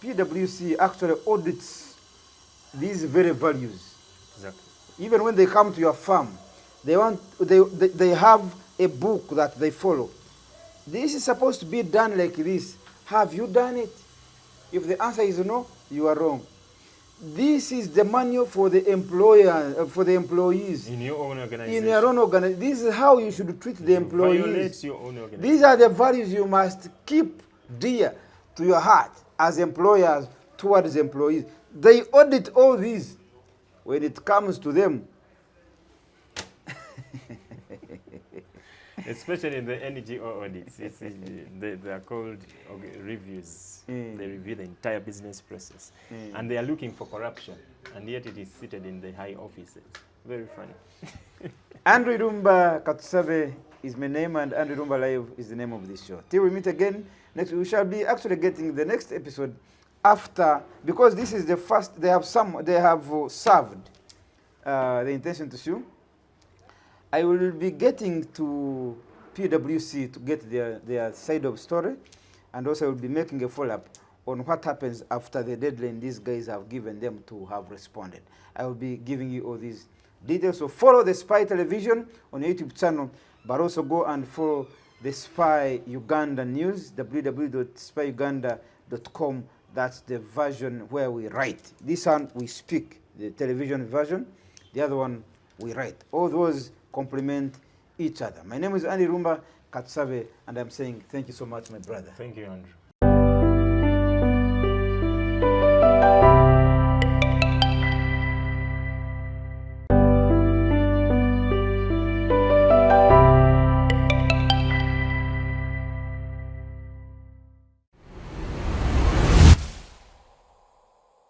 PwC actually audits these very values. Exactly. Even when they come to your farm, they have a book that they follow. This is supposed to be done like this. Have you done it? If the answer is no, you are wrong. This is the manual for the employer, for the employees. In your own organization. In your own organization. This is how you should treat the employees. Violates your own organization. These are the values you must keep dear to your heart as employers towards employees. They audit all these. When it comes to them, especially in the NGO audits, they are called reviews. They review the entire business process. And they are looking for corruption. And yet it is seated in the high offices. Very funny. Andrew Irumba Katsabe is my name, and Andrew Irumba Live is the name of this show. Till we meet again next week, we shall be actually getting the next episode after, because this is the first, they have served the intention to sue. I will be getting to PwC to get their side of story, and also I will be making a follow-up on what happens after the deadline these guys have given them to have responded. I will be giving you all these details. So follow the Spy Television on YouTube channel, but also go and follow the Spy Uganda News, www.spyuganda.com. That's the version where we write. This one we speak, the television version. The other one we write. All those complement each other. My name is Andy Rumba Katsabe, and I'm saying thank you so much, my brother. Thank you, Andrew.